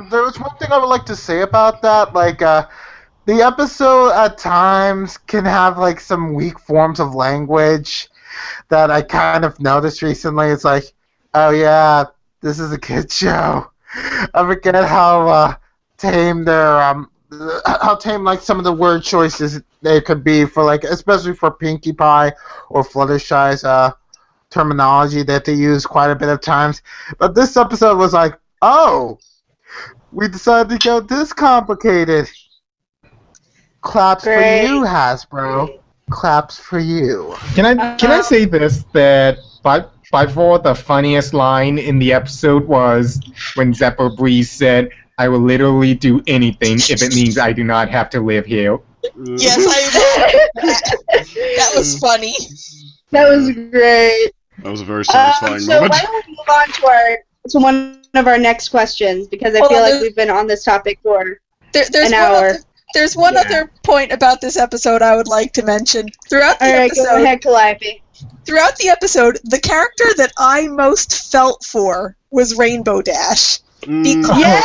Speaker 4: There was one thing I would like to say about that. Like, the episode at times can have like some weak forms of language that I kind of noticed recently. It's like, oh yeah, this is a kid's show. I forget how tame like some of the word choices they could be for, like, especially for Pinkie Pie or Fluttershy's terminology that they use quite a bit of times. But this episode was like, oh, we decided to go this complicated. Claps
Speaker 3: Great.
Speaker 4: for you, Hasbro. Claps for you.
Speaker 2: Can I say this, that by far the funniest line in the episode was when Zephyr said, "I will literally do anything if it means I do not have to live here."
Speaker 5: Yes, I that was funny.
Speaker 3: That was great.
Speaker 1: That was a very satisfying
Speaker 3: So
Speaker 1: moment.
Speaker 3: why don't we move on to one of our next questions, because I
Speaker 5: Hold
Speaker 3: feel
Speaker 5: on,
Speaker 3: like we've been on this topic for
Speaker 5: There's
Speaker 3: an hour.
Speaker 5: There's one other point about this episode I would like to mention. Throughout the
Speaker 3: All right,
Speaker 5: episode,
Speaker 3: go ahead, Calliope.
Speaker 5: throughout the episode, the character that I most felt for was Rainbow Dash. Because
Speaker 3: Yes!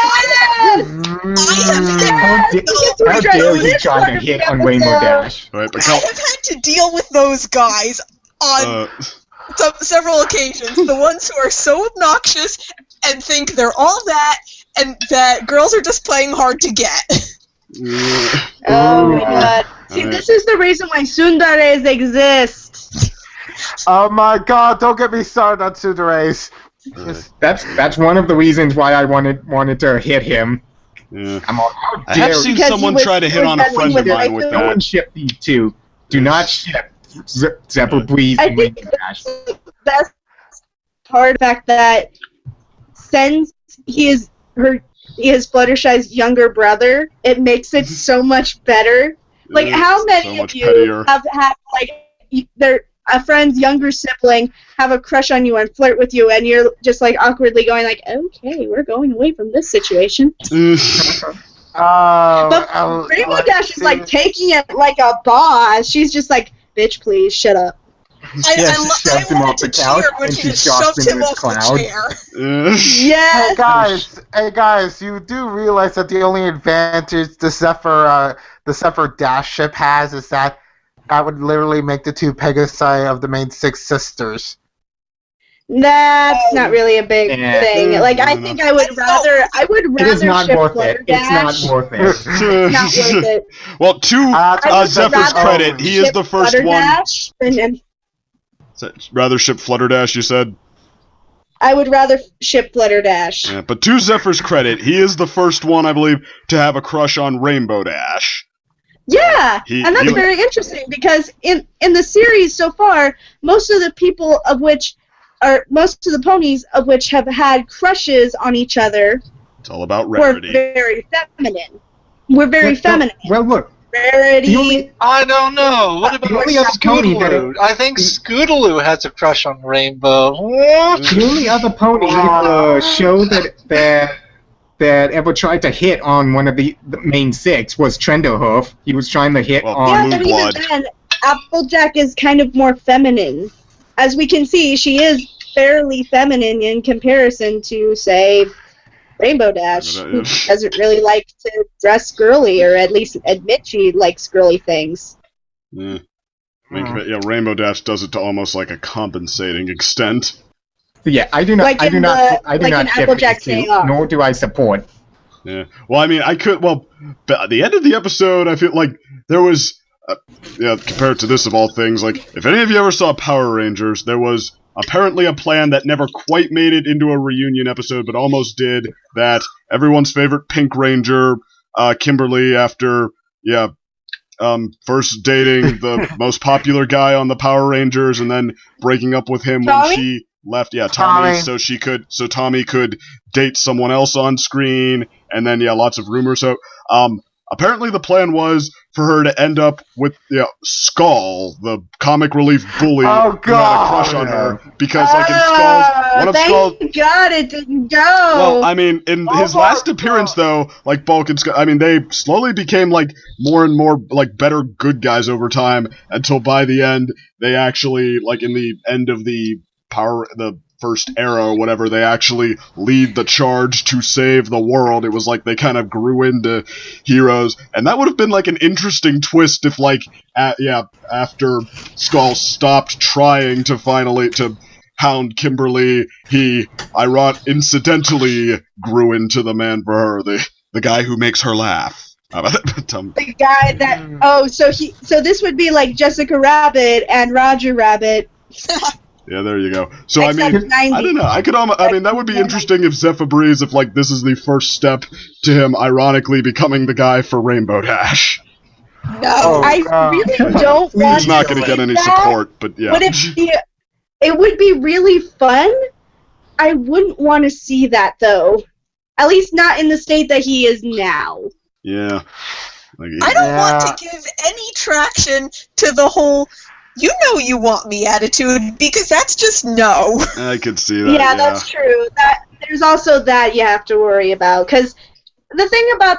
Speaker 2: How dare you try to hit on Rainbow Dash?
Speaker 1: Right, but
Speaker 5: I have had to deal with those guys on several occasions. The ones who are so obnoxious and think they're all that, and that girls are just playing hard to get.
Speaker 3: Oh my god. See, this is the reason why tsunderes exist.
Speaker 4: Oh my god, don't get me started on tsunderes.
Speaker 2: That's one of the reasons why I wanted to hit him.
Speaker 1: Yeah.
Speaker 2: I'm all, how
Speaker 1: I
Speaker 2: dare
Speaker 1: have seen
Speaker 3: Because
Speaker 1: someone
Speaker 3: you
Speaker 1: try to
Speaker 3: would-
Speaker 1: hit on a
Speaker 3: you would
Speaker 1: friend of
Speaker 3: definitely
Speaker 1: mine with
Speaker 3: would
Speaker 2: no one
Speaker 1: that.
Speaker 2: ship these two. Do not ship Zephyr
Speaker 3: I
Speaker 2: and
Speaker 3: think
Speaker 2: Rainbow Dash.
Speaker 3: the best part of the fact that since he is Fluttershy's younger brother, it makes it so much better. Like, how many
Speaker 1: so
Speaker 3: of
Speaker 1: much
Speaker 3: you
Speaker 1: pettier.
Speaker 3: have had, like, a friend's younger sibling have a crush on you and flirt with you, and you're just, like, awkwardly going, like, okay, we're going away from this situation. But Rainbow Dash is, like, taking it like a boss. She's just like, bitch, please, shut up.
Speaker 2: Yes, she shoved him off
Speaker 5: wanted
Speaker 2: the
Speaker 5: to
Speaker 2: couch,
Speaker 5: cheer when
Speaker 2: and
Speaker 5: she
Speaker 2: she
Speaker 5: just
Speaker 2: dropped
Speaker 5: shoved
Speaker 2: him
Speaker 5: him
Speaker 2: in
Speaker 5: off
Speaker 2: the cloud.
Speaker 5: the chair.
Speaker 3: Yes!
Speaker 4: Hey guys, you do realize that the only advantage the Zephyr Dash ship has is that would literally make the two Pegasi of the main six sisters.
Speaker 3: That's not really a big
Speaker 2: Yeah.
Speaker 3: thing. Like, I think I would rather
Speaker 2: It is not
Speaker 3: ship
Speaker 2: worth it. It's not
Speaker 3: Flutterdash.
Speaker 2: worth it.
Speaker 3: It's not worth it.
Speaker 1: Well, to
Speaker 3: I would
Speaker 1: Zephyr's
Speaker 3: rather
Speaker 1: credit, he is
Speaker 3: ship
Speaker 1: the first one.
Speaker 3: Flutterdash and
Speaker 1: Rather ship Flutterdash, you said?
Speaker 3: I would rather ship Flutterdash.
Speaker 1: Yeah, but to Zephyr's credit, he is the first one, I believe, to have a crush on Rainbow Dash.
Speaker 3: Yeah, and that's very interesting because in the series so far, most of the ponies of which have had crushes on each other
Speaker 1: It's all about
Speaker 3: were
Speaker 1: rarity.
Speaker 3: very feminine. We're very feminine.
Speaker 2: Well, look.
Speaker 3: Rarity.
Speaker 6: I don't know. What about
Speaker 2: the only other pony that
Speaker 6: Scootaloo? I think Scootaloo has a crush on Rainbow.
Speaker 2: The only other pony in the show that ever tried to hit on one of the main six was Trenderhoof. He was trying to hit
Speaker 1: Well,
Speaker 2: on...
Speaker 3: Yeah,
Speaker 1: Blue
Speaker 3: but even
Speaker 1: blood.
Speaker 3: then, Applejack is kind of more feminine. As we can see, she is fairly feminine in comparison to, say, Rainbow Dash, who doesn't really like to dress girly, or at least admit she likes girly things.
Speaker 1: Yeah. I mean, Rainbow Dash does it to almost like a compensating extent.
Speaker 2: Yeah, I do not
Speaker 3: Like in
Speaker 2: ship
Speaker 3: Applejack
Speaker 2: these two,
Speaker 3: Day Off.
Speaker 2: nor do I support.
Speaker 1: Yeah. Well, I mean, at the end of the episode, I feel like there was, compared to this of all things, like, if any of you ever saw Power Rangers, there was apparently a plan that never quite made it into a reunion episode, but almost did, that everyone's favorite Pink Ranger, Kimberly, after, first dating the most popular guy on the Power Rangers, and then breaking up with him
Speaker 3: Tommy?
Speaker 1: when she left, Tommy,
Speaker 4: Tommy.
Speaker 1: so Tommy could date someone else on screen, and then lots of rumors. So apparently the plan was for her to end up with Skull, the comic relief bully who had a crush on her, because like in
Speaker 3: Thank God it didn't go.
Speaker 1: Well, I mean, in his last appearance, though, like Bulk and Skull, I mean, they slowly became like more and more like better good guys over time, until by the end they actually, like in the end of the first era or whatever, they actually lead the charge to save the world. It was like they kind of grew into heroes, and that would have been like an interesting twist if, like, after Skull stopped trying to finally to hound Kimberly, he incidentally grew into the man for her, the guy who makes her laugh.
Speaker 3: The guy that so this would be like Jessica Rabbit and Roger Rabbit.
Speaker 1: Yeah, there you go. So I
Speaker 3: Except
Speaker 1: mean,
Speaker 3: 90.
Speaker 1: I don't know. I mean, that would be interesting if Zephyr Breeze, if like this is the first step to him ironically becoming the guy for Rainbow Dash.
Speaker 5: No,
Speaker 3: I really don't want.
Speaker 1: He's not going to get any support, but yeah.
Speaker 3: It would be really fun. I wouldn't want to see that though. At least not in the state that he is now.
Speaker 1: Yeah.
Speaker 5: I don't want to give any traction to the whole "you know you want me" attitude, because that's just no.
Speaker 1: I could see that.
Speaker 3: Yeah, that's true. There's also that you have to worry about, because the thing about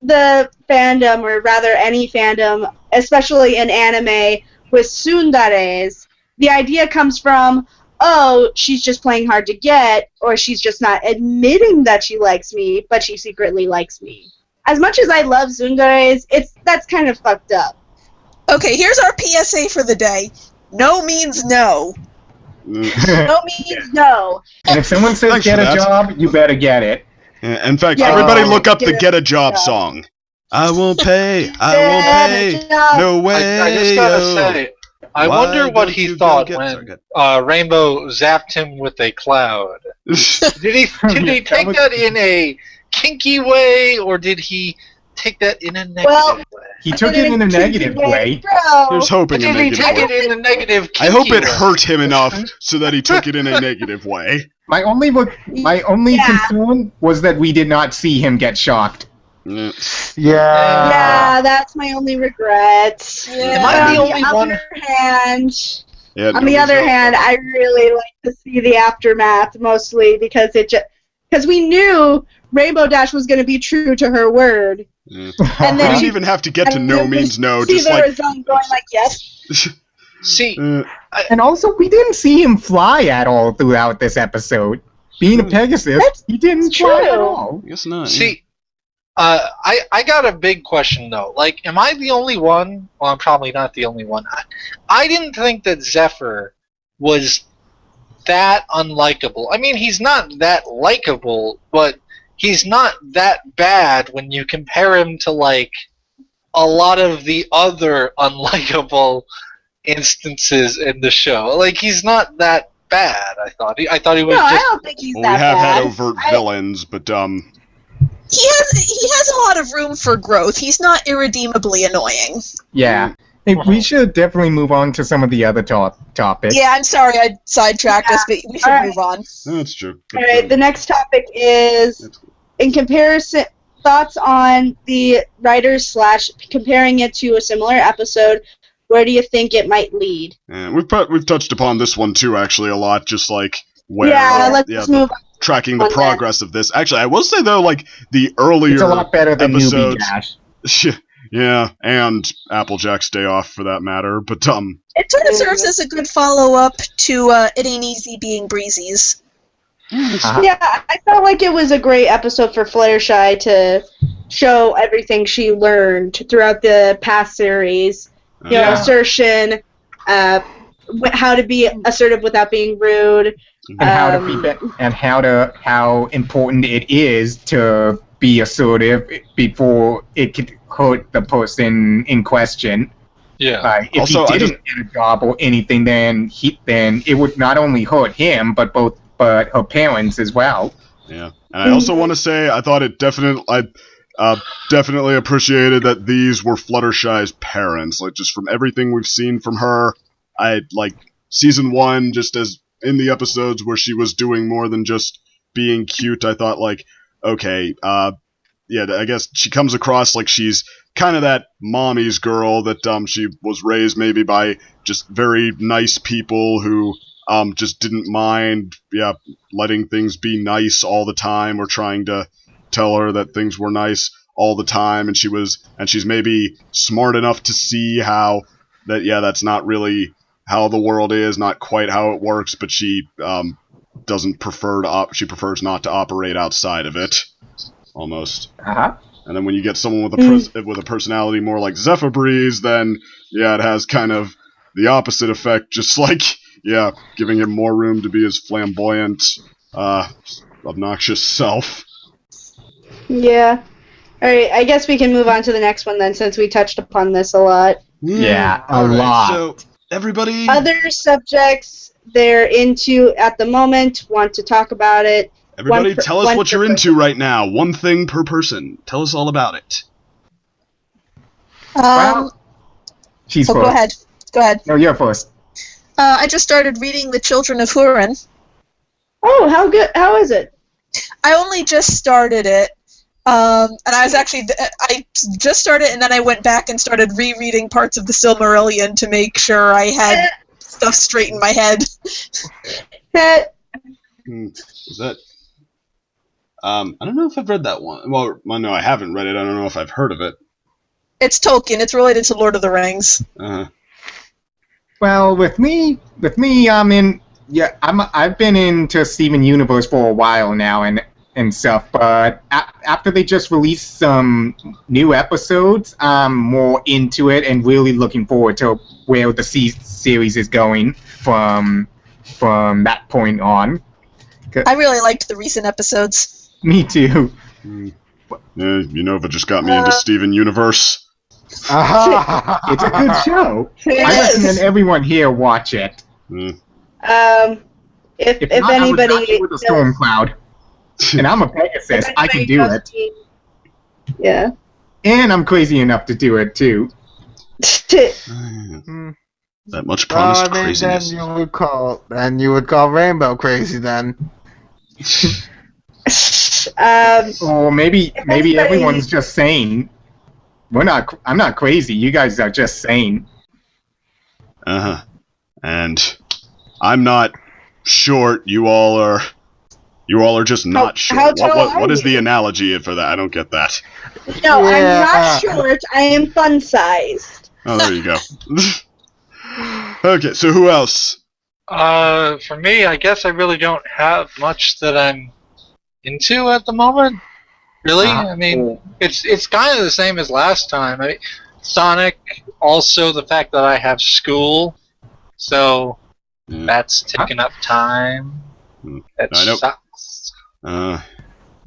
Speaker 3: the fandom, or rather any fandom, especially in anime with tsunderes, the idea comes from, oh, she's just playing hard to get, or she's just not admitting that she likes me, but she secretly likes me. As much as I love tsunderes, that's kind of fucked up.
Speaker 5: Okay, here's our PSA for the day. No means no.
Speaker 3: No means no.
Speaker 2: And if someone says get a job, you better get it.
Speaker 1: In fact, everybody look up the Get a Job song. I won't pay. I won't pay. No way.
Speaker 6: I just gotta say, I wonder what he thought when Rainbow zapped him with a cloud. Did he take that in a kinky way, or did he take that in a negative way?
Speaker 2: He took it in a negative way.
Speaker 1: Here's hoping a negative way.
Speaker 6: Did he take it in a negative
Speaker 1: I hope it
Speaker 6: way?
Speaker 1: hurt him enough so that he took it in a negative way.
Speaker 2: My only concern was that we did not see him get shocked.
Speaker 4: Yeah,
Speaker 3: that's my only regret.
Speaker 5: Yeah.
Speaker 6: Am I the only one?
Speaker 3: On the other hand, I really like to see the aftermath, mostly because we knew Rainbow Dash was going to be true to her word.
Speaker 1: And
Speaker 3: then
Speaker 1: we didn't even have to get to no means no, just like
Speaker 3: going like yes.
Speaker 6: See,
Speaker 2: and also we didn't see him fly at all throughout this episode. Being a Pegasus, he didn't fly at all.
Speaker 1: I guess not.
Speaker 6: See, I got a big question though. Like, am I the only one? Well, I'm probably not the only one. I didn't think that Zephyr was that unlikable. I mean, he's not that likable, but he's not that bad when you compare him to, like, a lot of the other unlikable instances in the show. Like, he's not that bad, I thought. I thought he was
Speaker 3: I don't think he's that bad.
Speaker 1: We have had overt villains, but,
Speaker 5: He has a lot of room for growth. He's not irredeemably annoying.
Speaker 2: Yeah. Hey, we should definitely move on to some of the other topics.
Speaker 5: Yeah, I'm sorry I sidetracked us, but we should move on.
Speaker 1: That's true.
Speaker 3: Alright, the next topic is, in comparison, thoughts on the writers / comparing it to a similar episode. Where do you think it might lead?
Speaker 1: And we've touched upon this one too, actually, a lot. Just like where
Speaker 3: let's move on.
Speaker 1: Tracking the progress of this. Actually, I will say though, like the earlier
Speaker 2: it's a lot better than
Speaker 1: episodes,
Speaker 2: Newbie Dash.
Speaker 1: Yeah, and Applejack's Day Off for that matter. But
Speaker 5: it sort of serves as a good follow-up to It Ain't Easy Being Breezy's.
Speaker 3: Yeah, I felt like it was a great episode for Fluttershy to show everything she learned throughout the past series. You know, assertion, how to be assertive without being rude,
Speaker 2: and how important it is to be assertive before it could hurt the person in question.
Speaker 6: Yeah.
Speaker 2: If also, he didn't get a job or anything, then it would not only hurt him, but her parents as well.
Speaker 1: Yeah, and I also want to say I thought it definitely appreciated that these were Fluttershy's parents. Like, just from everything we've seen from her, I like season 1, just as in the episodes where she was doing more than just being cute. I thought, like, okay, I guess she comes across like she's kind of that mommy's girl that she was raised maybe by just very nice people who just didn't mind letting things be nice all the time, or trying to tell her that things were nice all the time, and she's maybe smart enough to see how that's not really how the world is, not quite how it works, but she doesn't prefer she prefers not to operate outside of it, almost. And then when you get someone with a personality more like Zephyr Breeze, then it has kind of the opposite effect, just like giving him more room to be his flamboyant, obnoxious self.
Speaker 3: Yeah. All right, I guess we can move on to the next one then, since we touched upon this a lot.
Speaker 2: Yeah, a lot.
Speaker 1: So everybody.
Speaker 3: Other subjects they're into at the moment, want to talk about it.
Speaker 1: Everybody, tell us what you're into right now. One thing per person. Tell us all about it.
Speaker 2: She's
Speaker 5: Go
Speaker 2: first.
Speaker 5: ahead.
Speaker 2: No, you're first.
Speaker 5: I just started reading The Children of Hurin.
Speaker 3: Oh, how good? How is it?
Speaker 5: I only just started it. And I just started, and then I went back and started rereading parts of the Silmarillion to make sure I had stuff straight in my head.
Speaker 1: Is that? I don't know if I've read that one. Well, no, I haven't read it. I don't know if I've heard of it.
Speaker 5: It's Tolkien. It's related to Lord of the Rings.
Speaker 2: Well, with me, I'm in. Yeah, I've been into Steven Universe for a while now, and stuff. But after they just released some new episodes, I'm more into it and really looking forward to where the series is going from that point on.
Speaker 5: I really liked the recent episodes.
Speaker 2: Me too.
Speaker 1: Unova just got me into Steven Universe.
Speaker 2: It's a good show. I recommend everyone here watch it.
Speaker 3: If
Speaker 2: not,
Speaker 3: anybody
Speaker 2: I would with a storm cloud, and I'm a Pegasus, I can do it.
Speaker 3: Yeah.
Speaker 2: And I'm crazy enough to do it too.
Speaker 1: That much promised craziness.
Speaker 4: Then you would call Rainbow crazy then.
Speaker 2: Or maybe everyone's just sane. I'm not crazy. You guys are just sane.
Speaker 1: And I'm not short. You all are just not short. What is the analogy for that? I don't get that.
Speaker 3: No, I'm not short. I am fun-sized.
Speaker 1: Oh, there you go. Okay, so who else?
Speaker 6: For me, I guess I really don't have much that I'm into at the moment. Really, I mean, it's kind of the same as last time. I mean, Sonic. Also, the fact that I have school, so that's taking up time. That sucks.
Speaker 1: That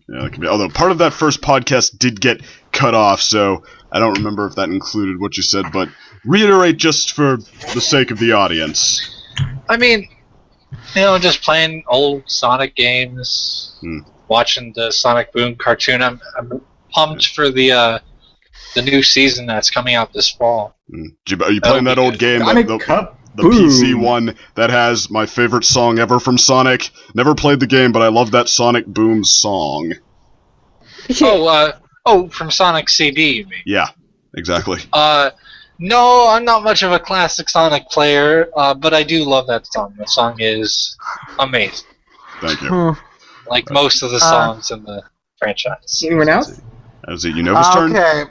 Speaker 1: could be. Although part of that first podcast did get cut off, so I don't remember if that included what you said. But reiterate just for the sake of the audience.
Speaker 6: I mean, just playing old Sonic games, watching the Sonic Boom cartoon. I'm pumped for the new season that's coming out this fall.
Speaker 1: Are you playing that old game, the PC one that has my favorite song ever from Sonic? Never played the game, but I love that Sonic Boom song.
Speaker 6: From Sonic CD, you mean?
Speaker 1: Yeah, exactly.
Speaker 6: No, I'm not much of a classic Sonic player, but I do love that song. The song is amazing.
Speaker 1: Thank you.
Speaker 6: Like most of the songs in the franchise.
Speaker 2: Anyone else?
Speaker 1: Is it Unova's turn?
Speaker 4: Okay.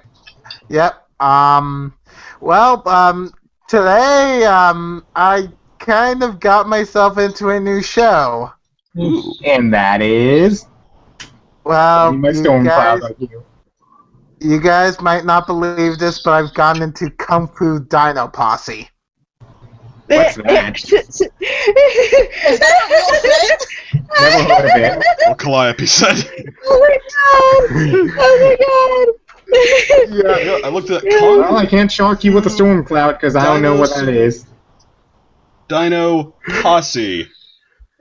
Speaker 4: Yep. Today, I kind of got myself into a new show.
Speaker 1: Ooh.
Speaker 2: And that is...
Speaker 4: Well,
Speaker 2: you
Speaker 4: guys might not believe this, but I've gone into Kung Fu Dino Posse.
Speaker 2: What's that?
Speaker 5: Is that a real thing?
Speaker 2: Never heard of it.
Speaker 1: What Calliope said.
Speaker 3: Oh my god!
Speaker 1: Yeah, I looked at
Speaker 2: Well, I can't shock you with a storm cloud because I don't know what that is.
Speaker 1: Dino Posse.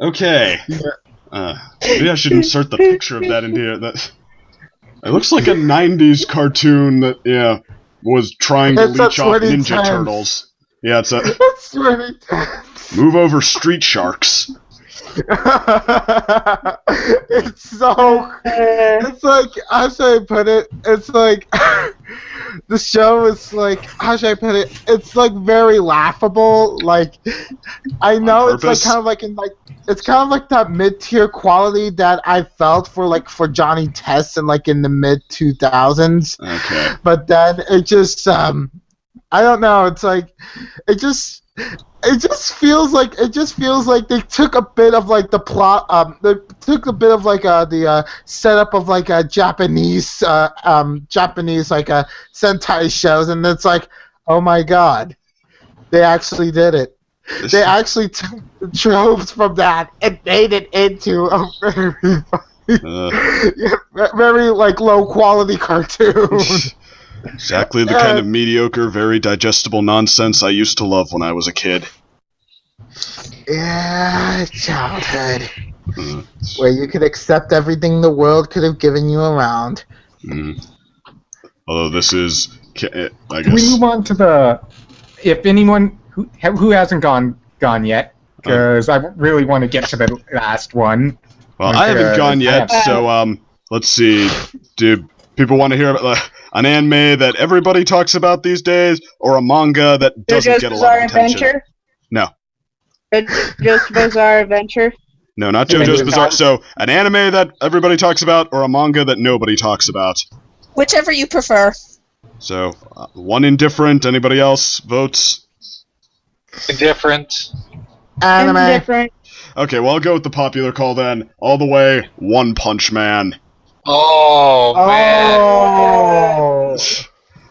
Speaker 1: Okay. Maybe I should insert the picture of that in here. It looks like a 90s cartoon that, was trying to leech off Ninja Turtles. Yeah, it's a...
Speaker 4: That's really tense.
Speaker 1: Move over, Street Sharks.
Speaker 4: It's so. It's like, how should I put it? It's like the show is like, how should I put it? It's like very laughable. Like, I know it's like
Speaker 1: purpose?
Speaker 4: kind of like in like it's kind of like that mid-tier quality that I felt for Johnny Test in like in the mid 2000s.
Speaker 1: Okay.
Speaker 4: But then it just I don't know. It's like it just feels like they took a bit of like the plot. They took a bit of like the setup of like a Japanese like Sentai shows, and it's like, oh my god, they actually did it. They actually took the tropes from that and made it into a very like low quality cartoon.
Speaker 1: Exactly the kind of mediocre, very digestible nonsense I used to love when I was a kid.
Speaker 4: Yeah, childhood. Where you could accept everything the world could have given you around.
Speaker 1: Although this is, I guess.
Speaker 2: Can we move on to the... If anyone who hasn't gone yet, because I really want to get to the last one.
Speaker 1: Well, I haven't gone yet, so let's see. Do people want to hear about an anime that everybody talks about these days, or a manga that doesn't
Speaker 3: JoJo's
Speaker 1: get a lot
Speaker 3: Bizarre
Speaker 1: of attention?
Speaker 3: Adventure?
Speaker 1: No.
Speaker 3: JoJo's Bizarre Adventure?
Speaker 1: No, not JoJo's Bizarre. So, an anime that everybody talks about, or a manga that nobody talks about.
Speaker 5: Whichever you prefer.
Speaker 1: So, one indifferent. Anybody else votes?
Speaker 6: Indifferent.
Speaker 4: Anime.
Speaker 3: Indifferent.
Speaker 1: Okay, well, I'll go with the popular call then. All the way, One Punch Man.
Speaker 6: Oh, man.
Speaker 4: Oh.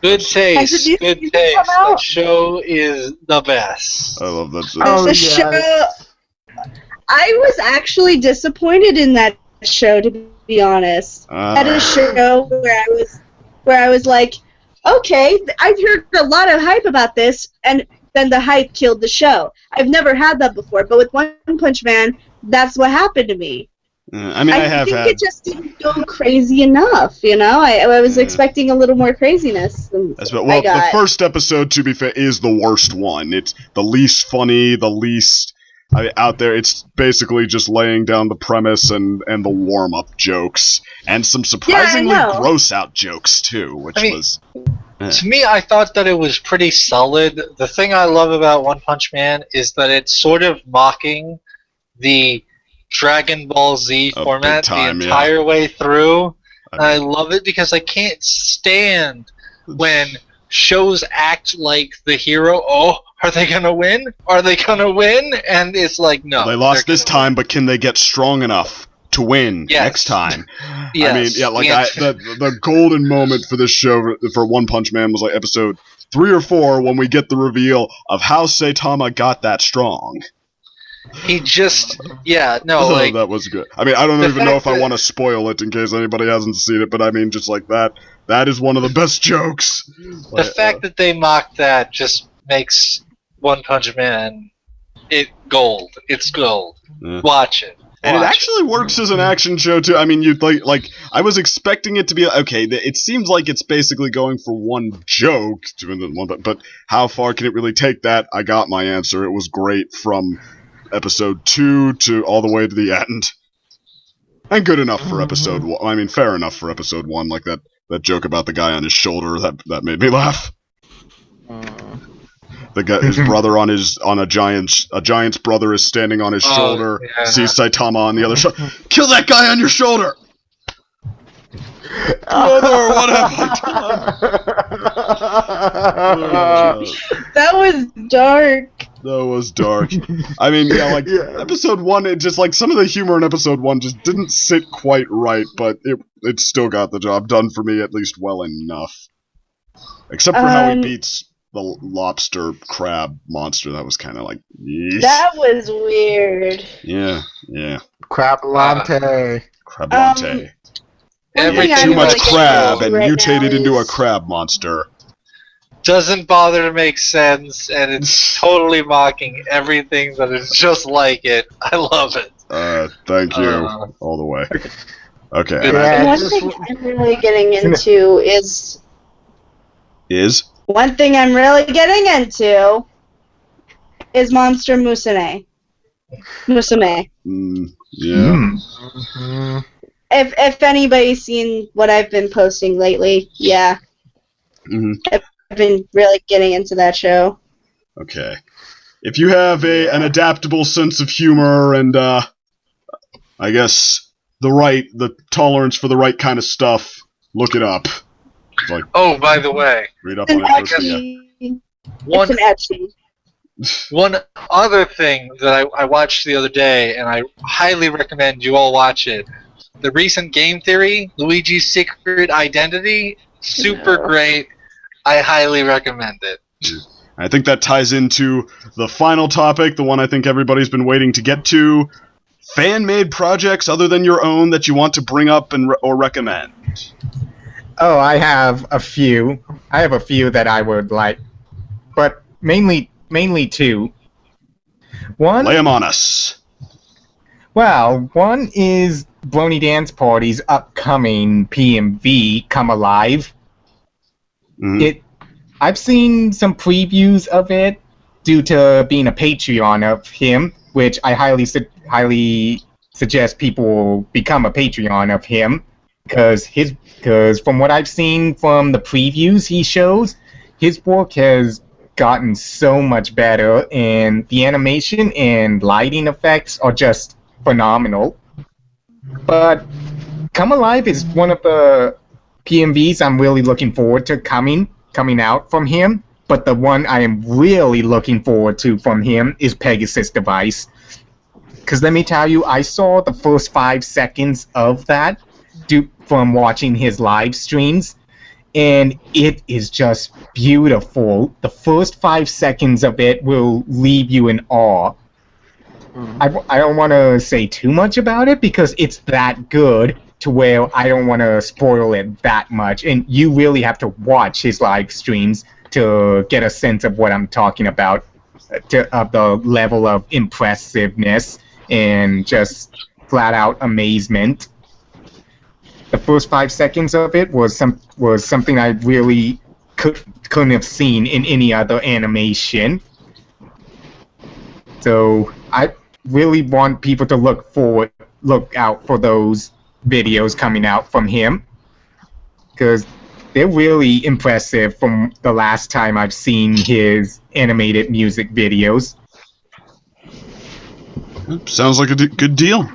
Speaker 6: Good taste.
Speaker 3: Has it
Speaker 6: Good
Speaker 3: come
Speaker 6: taste.
Speaker 3: out?
Speaker 6: That show is the best.
Speaker 1: I love that show.
Speaker 4: Oh,
Speaker 3: It's a show. I was actually disappointed in that show, to be honest. That is a show where I was like, okay, I've heard a lot of hype about this, and then the hype killed the show. I've never had that before, but with One Punch Man, that's what happened to me.
Speaker 1: I mean, I think
Speaker 3: it just didn't go crazy enough, you know? I was expecting a little more craziness than
Speaker 1: well, the first episode, to be fair, is the worst one. It's the least funny, the least out there. It's basically just laying down the premise and the warm-up jokes. And some surprisingly gross-out jokes, too, which was...
Speaker 6: To me, I thought that it was pretty solid. The thing I love about One Punch Man is that it's sort of mocking the Dragon Ball Z format the entire way through. And I love it because I can't stand when shows act like the hero. Oh, are they gonna win? Are they gonna win? And it's like, no.
Speaker 1: Well, they lost this time, but can they get strong enough to win next time?
Speaker 6: Yes.
Speaker 1: I mean, yeah, like the golden moment for this show for One Punch Man was like episode 3 or 4 when we get the reveal of how Saitama got that strong.
Speaker 6: He just, like...
Speaker 1: that was good. I mean, I don't even know if I want to spoil it in case anybody hasn't seen it, but I mean, just like that is one of the best jokes.
Speaker 6: The fact that they mocked that just makes One Punch Man gold. It's gold. Yeah. Watch it.
Speaker 1: And it actually works as an action show, too. I mean, you'd like I was expecting it to be, okay, it seems like it's basically going for one joke, but how far can it really take that? I got my answer. It was great from episode 2 to all the way to the end. And good enough for episode 1. I mean, fair enough for episode 1, like that joke about the guy on his shoulder, that made me laugh. The guy, his brother on a giant's brother is standing on his shoulder, sees Saitama on the other shoulder. Kill that guy on your shoulder! Brother, what have I done?
Speaker 3: That was dark.
Speaker 1: That was dark. I mean, episode 1, it just, like, some of the humor in episode 1 just didn't sit quite right, but it still got the job done for me, at least well enough. Except for how he beats the lobster crab monster. That was kind of like... Yeesh.
Speaker 3: That was weird.
Speaker 1: Yeah.
Speaker 4: Crablante.
Speaker 1: Crablante. Too much crab and mutated into a crab monster.
Speaker 6: Doesn't bother to make sense, and it's totally mocking everything that is just like it. I love it.
Speaker 1: Thank you. All the way. Okay.
Speaker 3: One thing I'm really getting into is... One thing I'm really getting into is Monster Musume. Musume.
Speaker 1: Yeah.
Speaker 4: Mhm.
Speaker 3: If anybody's seen what I've been posting lately, yeah,
Speaker 1: hmm
Speaker 3: I've been really getting into that show.
Speaker 1: Okay. If you have an adaptable sense of humor and I guess the tolerance for the right kind of stuff, look it up. Like,
Speaker 6: Oh, by the way,
Speaker 1: read up
Speaker 3: It's
Speaker 1: on
Speaker 3: an
Speaker 1: it first. Yeah.
Speaker 3: edgy.
Speaker 6: one
Speaker 3: It's an edgy.
Speaker 6: one other thing that I watched the other day, and I highly recommend you all watch it. The recent game theory, Luigi's Secret Identity, super great. I highly recommend it.
Speaker 1: I think that ties into the final topic, the one I think everybody's been waiting to get to. Fan-made projects other than your own that you want to bring up or recommend.
Speaker 2: Oh, I have a few. I have a few that I would like, but mainly two. One,
Speaker 1: Lay 'em on us.
Speaker 2: well, one is Brony Dance Party's upcoming PMV Come Alive.
Speaker 1: Mhm.
Speaker 2: I've seen some previews of it due to being a Patreon of him, which I highly suggest people become a Patreon of him, because from what I've seen from the previews he shows, his work has gotten so much better, and the animation and lighting effects are just phenomenal. But Come Alive is one of the PMVs I'm really looking forward to coming out from him. But the one I am really looking forward to from him is Pegasus Device. Because let me tell you, I saw the first 5 seconds of that from watching his live streams, and it is just beautiful. The first 5 seconds of it will leave you in awe. I don't want to say too much about it because it's that good to where I don't want to spoil it that much, and you really have to watch his live streams to get a sense of what I'm talking about, of the level of impressiveness and just flat out amazement. The first 5 seconds of it was something I really couldn't have seen in any other animation. So I really want people to look out for those videos coming out from him, because they're really impressive from the last time I've seen his animated music videos.
Speaker 1: Sounds like a good deal.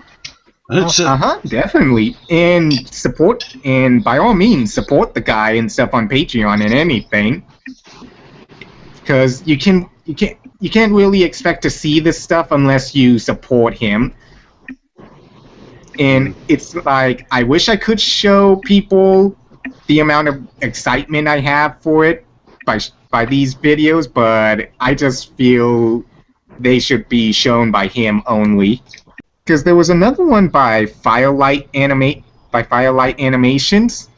Speaker 2: Definitely. And by all means, support the guy and stuff on Patreon and anything, because you can't really expect to see this stuff unless you support him. And it's like, I wish I could show people the amount of excitement I have for it by these videos, but I just feel they should be shown by him only. Because there was another one by Firelight Animations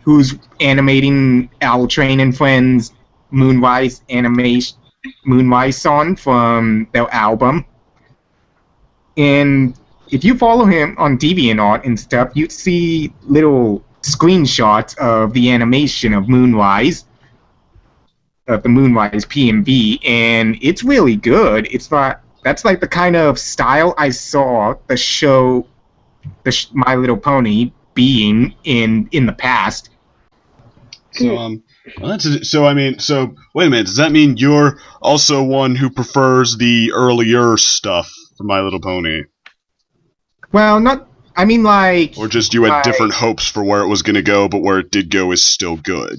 Speaker 2: who's animating Owl Train and Friends Moonrise song from their album. And if you follow him on DeviantArt and stuff, you'd see little screenshots of the animation of Moonrise, of the Moonrise PMV, and it's really good. That's like the kind of style I saw the show, My Little Pony, being in the past.
Speaker 1: So wait a minute. Does that mean you're also one who prefers the earlier stuff for My Little Pony?
Speaker 2: Well, or
Speaker 1: just you had different hopes for where it was going to go, but where it did go is still good?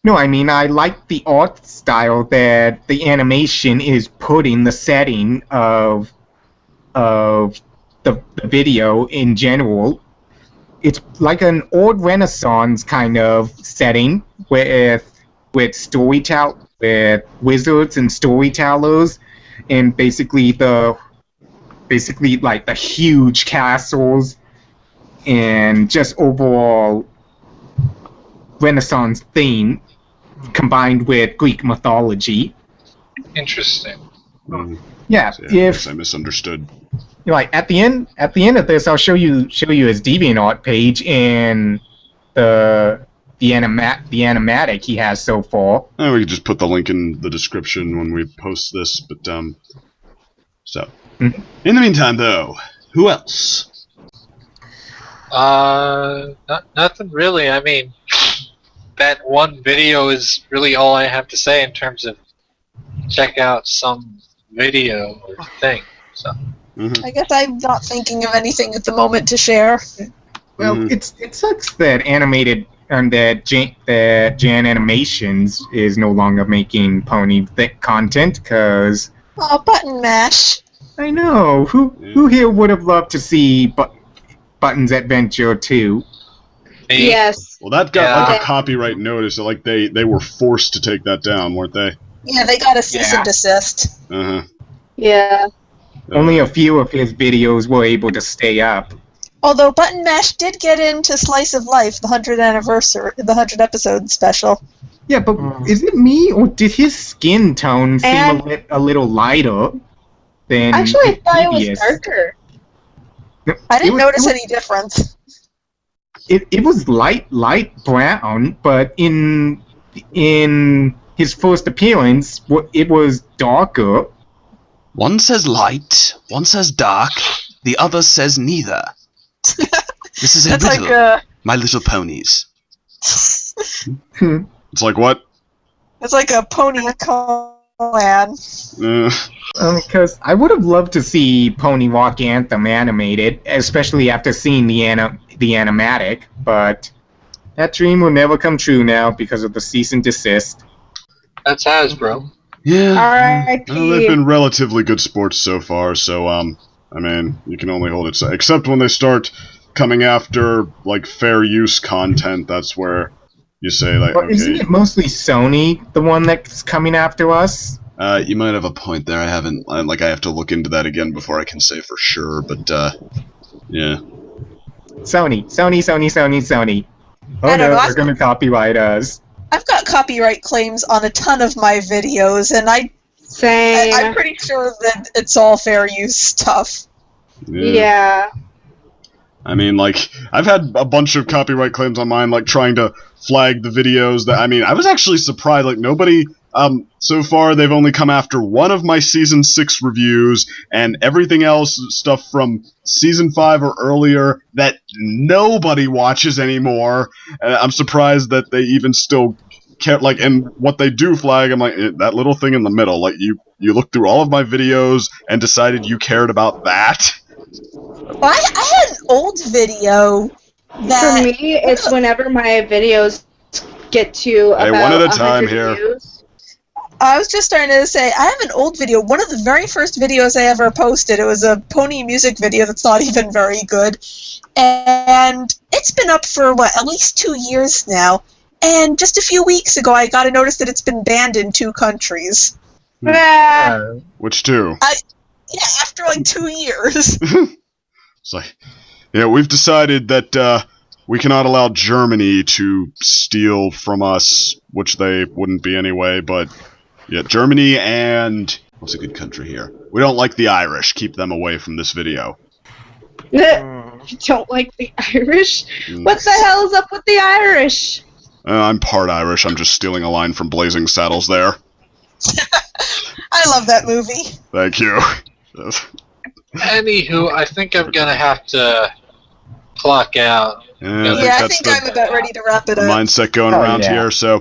Speaker 2: No, I like the art style that the animation is putting the setting of the video in general. It's like an old Renaissance kind of setting with wizards and storytellers, and basically like the huge castles and just overall Renaissance theme combined with Greek mythology.
Speaker 6: Interesting.
Speaker 2: Yeah,
Speaker 1: I misunderstood.
Speaker 2: Like at the end of this, I'll show you his DeviantArt page and the animatic he has so far.
Speaker 1: We could just put the link in the description when we post this, but In the meantime, though, who else?
Speaker 6: Nothing really. I mean, that one video is really all I have to say in terms of check out some video or thing. So.
Speaker 1: Mm-hmm.
Speaker 5: I guess I'm not thinking of anything at the moment to share.
Speaker 2: Well, it sucks that that Jan Animations is no longer making pony content, because
Speaker 5: Oh, Button Mash.
Speaker 2: I know who here would have loved to see Button's Adventure 2.
Speaker 6: Me.
Speaker 3: Yes.
Speaker 1: Well, that got like
Speaker 3: Yeah.
Speaker 1: a copyright notice. So, like they were forced to take that down, weren't they?
Speaker 5: Yeah, they got a cease and desist.
Speaker 1: Uh-huh.
Speaker 3: Yeah.
Speaker 2: Only a few of his videos were able to stay up.
Speaker 5: Although Button Mash did get into Slice of Life, the 100th anniversary, the 100 episode special.
Speaker 2: Yeah, but is it me, or did his skin tone seem
Speaker 3: And-
Speaker 2: a little lighter than
Speaker 3: Actually, I thought it was
Speaker 2: previous?
Speaker 3: darker.
Speaker 5: I didn't notice
Speaker 2: it was,
Speaker 5: any difference.
Speaker 2: It was light brown, but in his first appearance, it was darker.
Speaker 7: One says light, one says dark, the other says neither. This is a
Speaker 5: That's
Speaker 7: riddle,
Speaker 5: like
Speaker 7: my little ponies.
Speaker 1: It's like what?
Speaker 5: it's like a pony clan.
Speaker 2: Because I would have loved to see Pony Rock Anthem animated, especially after seeing the animatic, but that dream will never come true now because of the cease and desist.
Speaker 6: That's Hasbro.
Speaker 1: Yeah.
Speaker 3: R.I.P.
Speaker 1: Well, they've been relatively good sports so far, so I mean, you can only hold it. Except when they start coming after like fair use content, that's where you say like,
Speaker 2: But
Speaker 1: okay,
Speaker 2: isn't it mostly Sony, the one that's coming after us?
Speaker 1: you might have a point there. I have to look into that again before I can say for sure. But yeah.
Speaker 2: Sony. Oh
Speaker 5: I don't
Speaker 2: no,
Speaker 5: know,
Speaker 2: they're gonna copyright us.
Speaker 5: I've got copyright claims on a ton of my videos, and
Speaker 3: Same.
Speaker 5: I'm pretty sure that it's all fair use stuff.
Speaker 3: Yeah.
Speaker 1: I mean, like, I've had a bunch of copyright claims on mine, like, trying to flag the videos that, I mean, I was actually surprised, like, nobody, so far they've only come after one of my Season 6 reviews, and everything else, stuff from Season 5 or earlier, that nobody watches anymore. I'm surprised that they even still care, like, and what they do flag, I'm like, that little thing in the middle, like, you looked through all of my videos and decided you cared about that?
Speaker 5: Well, I had an old video that...
Speaker 3: For me, it's whenever my videos get to
Speaker 1: Hey,
Speaker 3: about
Speaker 1: one at a time
Speaker 3: 100
Speaker 1: here.
Speaker 3: views.
Speaker 5: I was just starting to say, I have an old video. One of the very first videos I ever posted, it was a pony music video that's not even very good. And it's been up for, at least 2 years now. And just a few weeks ago, I got a notice that it's been banned in 2 countries.
Speaker 3: Ah,
Speaker 1: Which two?
Speaker 5: Yeah, after like 2 years.
Speaker 1: It's like, yeah, we've decided that we cannot allow Germany to steal from us, which they wouldn't be anyway, but yeah, Germany and... What's a good country here? We don't like the Irish. Keep them away from this video.
Speaker 3: You don't like the Irish?
Speaker 1: Mm.
Speaker 3: What the hell is up with the Irish?
Speaker 1: I'm part Irish. I'm just stealing a line from Blazing Saddles there.
Speaker 5: I love that movie.
Speaker 1: Thank you.
Speaker 6: Anywho, I think I'm gonna have to clock out.
Speaker 1: Yeah,
Speaker 5: I
Speaker 1: that's
Speaker 5: think I'm about ready to wrap it
Speaker 1: the
Speaker 5: up.
Speaker 1: mindset going
Speaker 2: Oh,
Speaker 1: around
Speaker 2: yeah.
Speaker 1: here. So,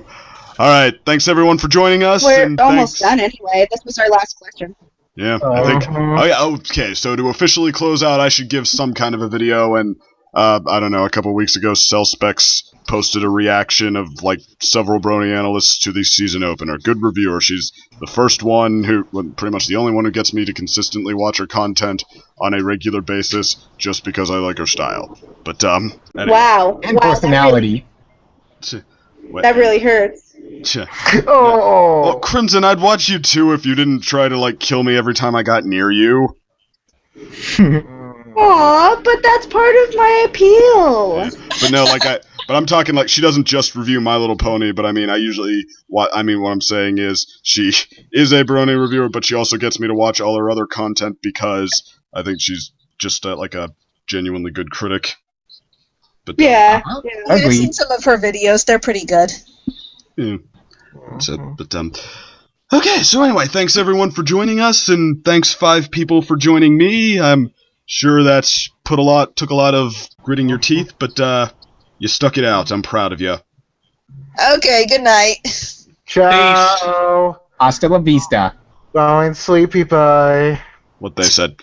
Speaker 1: all right. Thanks everyone for joining us.
Speaker 3: We're
Speaker 1: and
Speaker 3: almost
Speaker 1: thanks.
Speaker 3: done anyway. This was our last question.
Speaker 1: Yeah, I think.
Speaker 2: Uh-huh.
Speaker 1: Oh yeah. Okay. So to officially close out, I should give some kind of a video. And I don't know. A couple weeks ago, Cell Specs posted a reaction of like several Brony analysts to the season opener. Good reviewer. She's the first one who, pretty much the only one who gets me to consistently watch her content on a regular basis, just because I like her style. But anyway.
Speaker 3: Wow.
Speaker 2: And
Speaker 3: wow,
Speaker 2: personality.
Speaker 3: That really hurts.
Speaker 1: Oh, Crimson, I'd watch you too if you didn't try to like kill me every time I got near you.
Speaker 3: Aw, but that's part of my appeal.
Speaker 1: But no, but I'm talking like she doesn't just review My Little Pony, but I mean what I'm saying is she is a Brony reviewer, but she also gets me to watch all her other content because I think she's just like a genuinely good critic. But
Speaker 3: Yeah.
Speaker 5: I've seen some of her videos. They're pretty good.
Speaker 1: yeah. So, but Okay, so anyway, thanks everyone for joining us, and thanks 5 people for joining me. I'm sure that's took a lot of gritting your teeth, but you stuck it out. I'm proud of you.
Speaker 5: Okay, good night.
Speaker 4: Ciao.
Speaker 2: Hasta la vista.
Speaker 4: Going sleepy, bye.
Speaker 1: What they said.